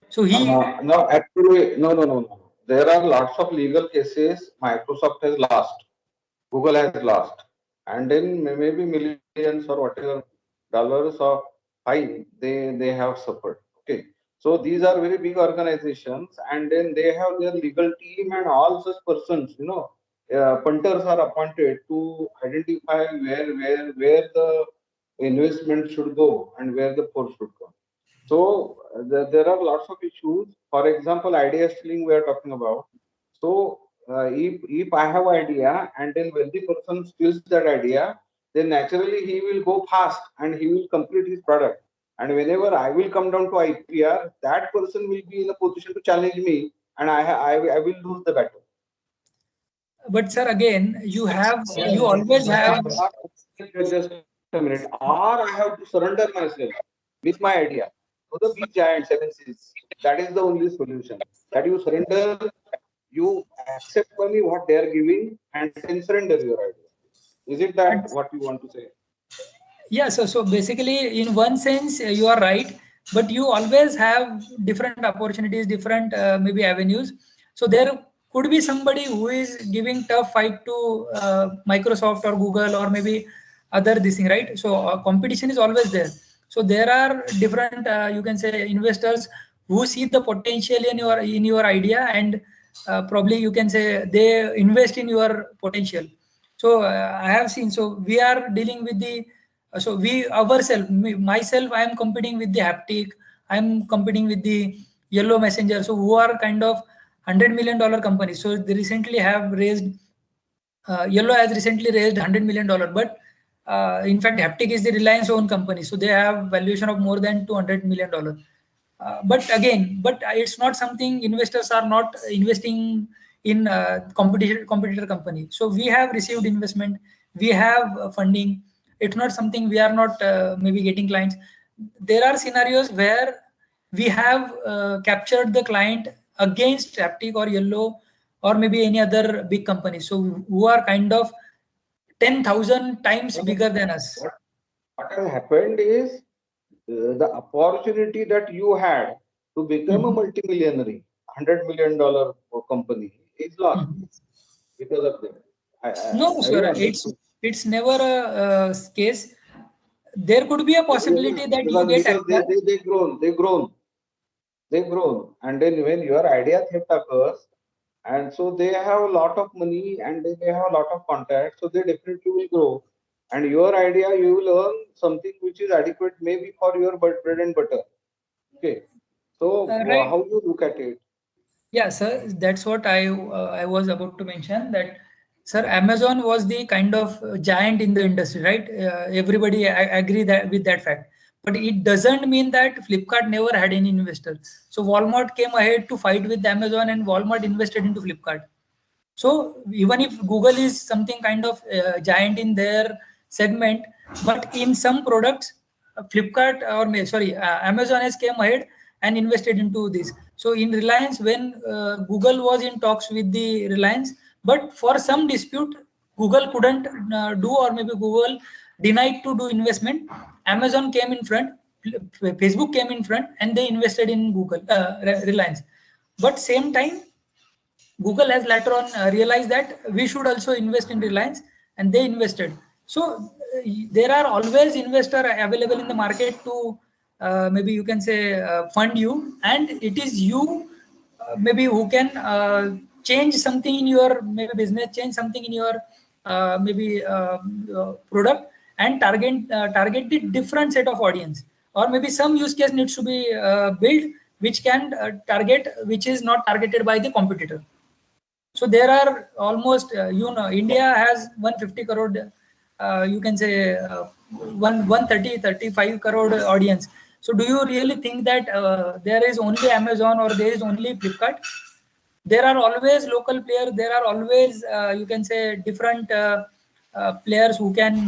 So he, No, actually, no. There are lots of legal cases Microsoft has lost, Google has lost, and then maybe millions or whatever dollars of fine they have suffered. Okay, so these are very big organizations, and then they have their legal team and all such persons. Punters are appointed to identify where the investment should go and where the force should go. So there are lots of issues. For example, idea stealing we are talking about. So if I have idea and then wealthy person steals that idea, then naturally he will go fast and he will complete his product. And whenever I will come down to IPR, that person will be in a position to challenge me, and I will lose the battle. but sir, again, you always have. Just a minute. Or I have to surrender myself with my idea to the big giants, MNCs. That is the only solution. That you surrender, you accept only what they are giving, and then surrender your idea. Is it that what you want to say? Yeah, so basically, in one sense, you are right. but you always have different opportunities, different maybe avenues. So there could be somebody who is giving tough fight to Microsoft or Google or maybe other this thing, right? So competition is always there. So there are different you can say investors who see the potential in your idea, and probably you can say they invest in your potential. So I have seen. So we are dealing with the. So we ourselves, myself, I am competing with the Haptic. I am competing with the Yellow Messenger. So who are kind of $100 million companies. So they recently have raised. Yellow has recently raised $100 million, but in fact, Haptic is the Reliance own company. So they have valuation of more than $200 million. But it's not something investors are not investing in competitor company. So we have received investment, we have funding. It's not something we are not maybe getting clients. There are scenarios where we have captured the client against Haptic or Yellow or maybe any other big company. So who are kind of 10,000 times bigger than us. What has happened is the opportunity that you had to become a multimillionaire, $100 million company is lost because of them. No, sir, it's never a case. There could be a possibility that you get because they grown, and then when your idea theft occurs, and so they have a lot of money and they have a lot of contacts, so they definitely will grow. And your idea, you will earn something which is adequate maybe for your bread and butter. Okay, so right. how you look at it? Yeah, sir, that's what I was about to mention, that sir, Amazon was the kind of giant in the industry, right? Everybody agree that with that fact. But it doesn't mean that Flipkart never had any investors. So Walmart came ahead to fight with Amazon, and Walmart invested into Flipkart. So even if Google is something kind of giant in their segment, but in some products, Flipkart or sorry, Amazon has came ahead and invested into this. So in Reliance, when Google was in talks with the Reliance, but for some dispute, Google couldn't do, or maybe Google denied to do investment. Amazon came in front, Facebook came in front, and they invested in Google, Reliance. But same time, Google has later on realized that we should also invest in Reliance, and they invested. So there are always investors available in the market to maybe you can say fund you, and it is you maybe who can change something in your maybe business, change something in your maybe product, and target the different set of audience, or maybe some use case needs to be built which can target which is not targeted by the competitor. So there are almost, India has 150 crore, you can say 135 crore audience. So do you really think that there is only Amazon or there is only Flipkart? There are always local players. There are always, you can say, different players who can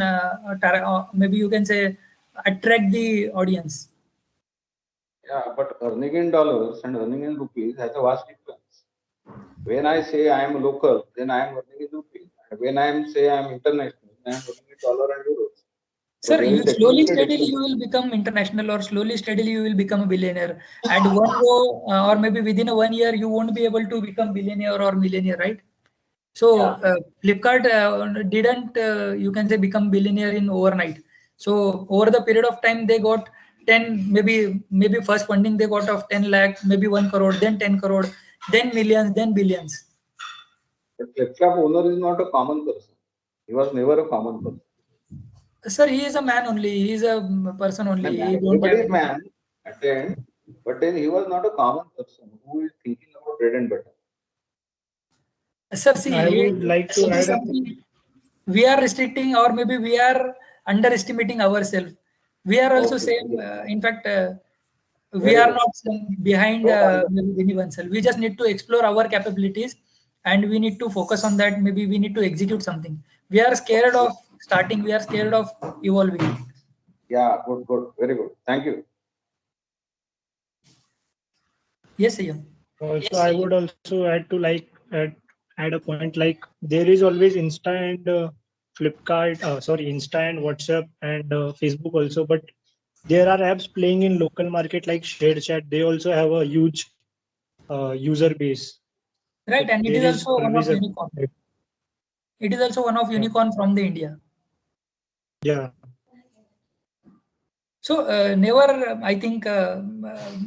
maybe you can say attract the audience. Yeah, but earning in dollars and earning in rupees has a vast difference. When I say I am local, then I am earning in rupees. And when I am say I am international, I am earning in dollar and euros. So Sir, you slowly, steadily, you will become international, or slowly, steadily, you will become a billionaire. At one go, or maybe within a 1 year, you won't be able to become billionaire or millionaire, right? So Flipkart didn't, you can say, become billionaire in overnight. So over the period of time, they got 10, maybe first funding they got of 10 lakh, maybe 1 crore, then 10 crore, then millions, then billions. But Flipkart owner is not a common person. He was never a common person. Sir, he is a man only. He is a person only. Everybody is man at the end, but then he was not a common person who is thinking about bread and butter. Sir, see, I would like to add we are restricting, or maybe we are underestimating ourselves. We are also same. In fact, we are not behind anyone else. We just need to explore our capabilities, and we need to focus on that. Maybe we need to execute something. We are scared of starting. We are scared of evolving. Yeah, good, very good. Thank you. Yes, Ayam. Also, I would also add to add a point, like there is always Insta and Flipkart, sorry, Insta and WhatsApp and Facebook also, but there are apps playing in local market like ShareChat. They also have a huge user base. Right, and it There is is also one of always a unicorn. It is also one of unicorn from the India. yeah. So never, I think,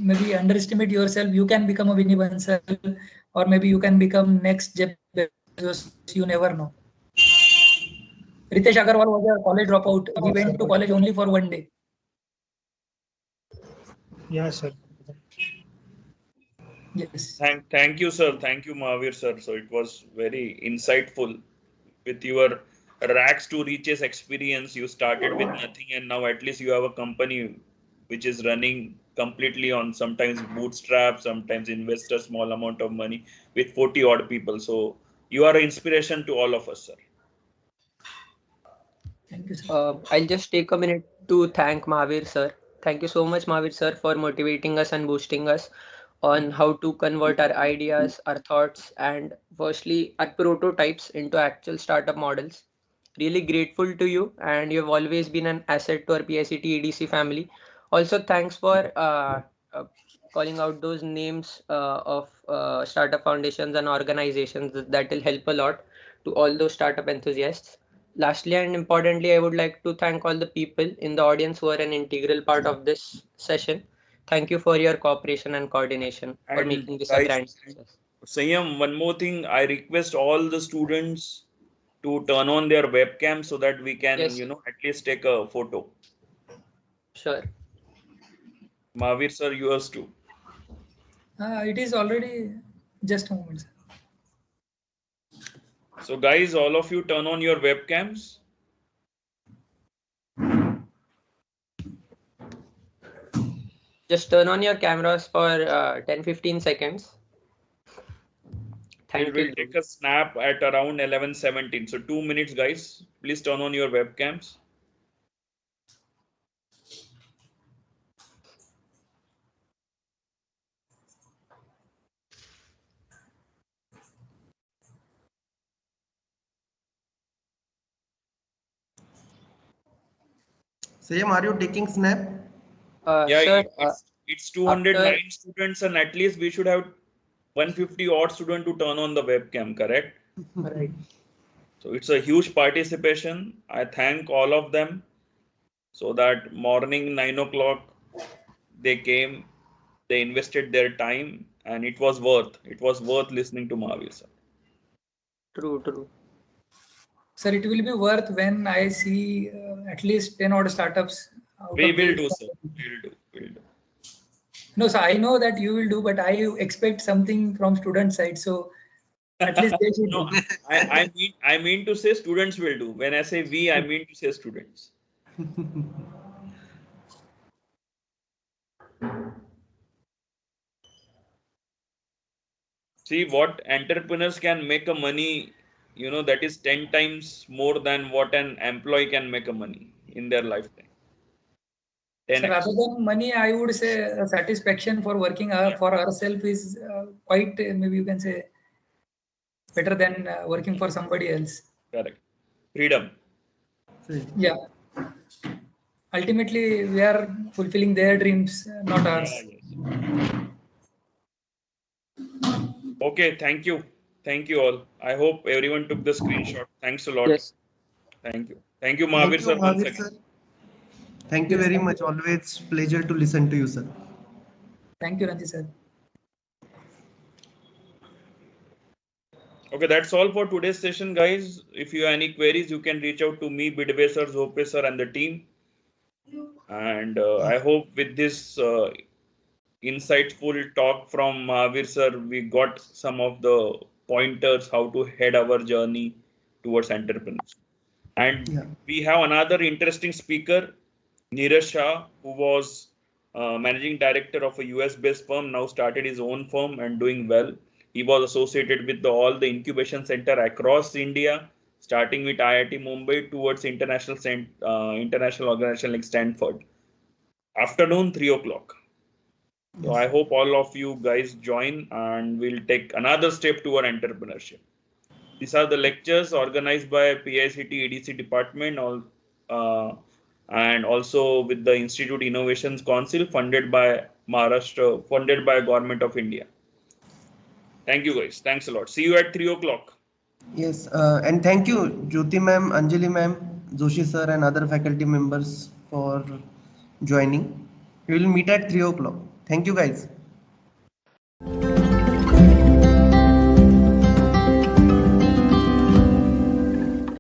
maybe underestimate yourself. You can become a Vinny Bansal, or maybe you can become next Jeff Bezos. You never know. Ritesh Agarwal was a college dropout. He went to college only for one day. Yeah, sir. Yes. Thank you, sir. Thank you, Mahavir, sir. So it was very insightful with your rags to riches experience. You started with nothing, and now at least you have a company which is running completely on sometimes bootstrap, sometimes invest a small amount of money with 40 odd people. So you are an inspiration to all of us, sir. Thank you, sir. I'll just take a minute to thank Mahavir sir. Thank you so much, Mahavir sir, for motivating us and boosting us on how to convert our ideas, our thoughts, and firstly, our prototypes into actual startup models. Really grateful to you, and you've always been an asset to our PICT EDC family. Also, thanks for calling out those names of startup foundations and organizations that will help a lot to all those startup enthusiasts. Lastly and importantly, I would like to thank all the people in the audience who are an integral part of this session. Thank you for your cooperation and coordination for And making this a guys, grand success. Sayam, one more thing. I request all the students to turn on their webcam so that we can, Yes. at least take a photo. Sure. Mahavir sir, yours too. It is already just a moment, sir. So guys, all of you turn on your webcams. Just turn on your cameras for 10-15 seconds. Thank We'll you. take a snap at around 11:17. So 2 minutes, guys. Please turn on your webcams. Sayam, are you taking snap? Yeah, Sir, it's 209 students, and at least we should have 150 odd students to turn on the webcam, correct? Right. So it's a huge participation. I thank all of them. So that morning 9 o'clock they came, they invested their time, and it was worth listening to Mahavir sir. True. Sir, it will be worth when I see at least 10 odd startups. We will do, sir. We'll do. No, so I know that you will do, but I expect something from student side. So at least they should No, do. I mean to say students will do. When I say we, I mean to say students. See what entrepreneurs can make a money, that is 10 times more than what an employee can make a money in their lifetime. So rather than money, I would say satisfaction for working for ourselves is quite, maybe you can say, better than working for somebody else. Correct. Freedom. Yeah. Ultimately, we are fulfilling their dreams, not ours. Okay, thank you. Thank you all. I hope everyone took the screenshot. Thanks a lot. Yes. Thank you. Thank you, Mahavir sir, once again. Thank you very much. Always pleasure to listen to you, sir. Thank you, Ranji sir. Okay, that's all for today's session, guys. If you have any queries, you can reach out to me, Bidway sir, Zope sir, and the team. And I hope with this insightful talk from Mahavir sir, we got some of the pointers how to head our journey towards entrepreneurship. And we have another interesting speaker, Neeraj Shah, who was managing director of a US-based firm, now started his own firm and doing well. He was associated with all the incubation center across India, starting with IIT Mumbai towards international organization like Stanford. Afternoon, 3 o'clock. So I hope all of you guys join and we'll take another step toward entrepreneurship. These are the lectures organized by PICT EDC department. and also with the Institute Innovations Council funded by Maharashtra, funded by Government of India. Thank you guys. Thanks a lot. See you at 3 o'clock. Yes, and thank you, Jyoti ma'am, Anjali ma'am, Joshi sir, and other faculty members for joining. We will meet at 3 o'clock. Thank you, guys.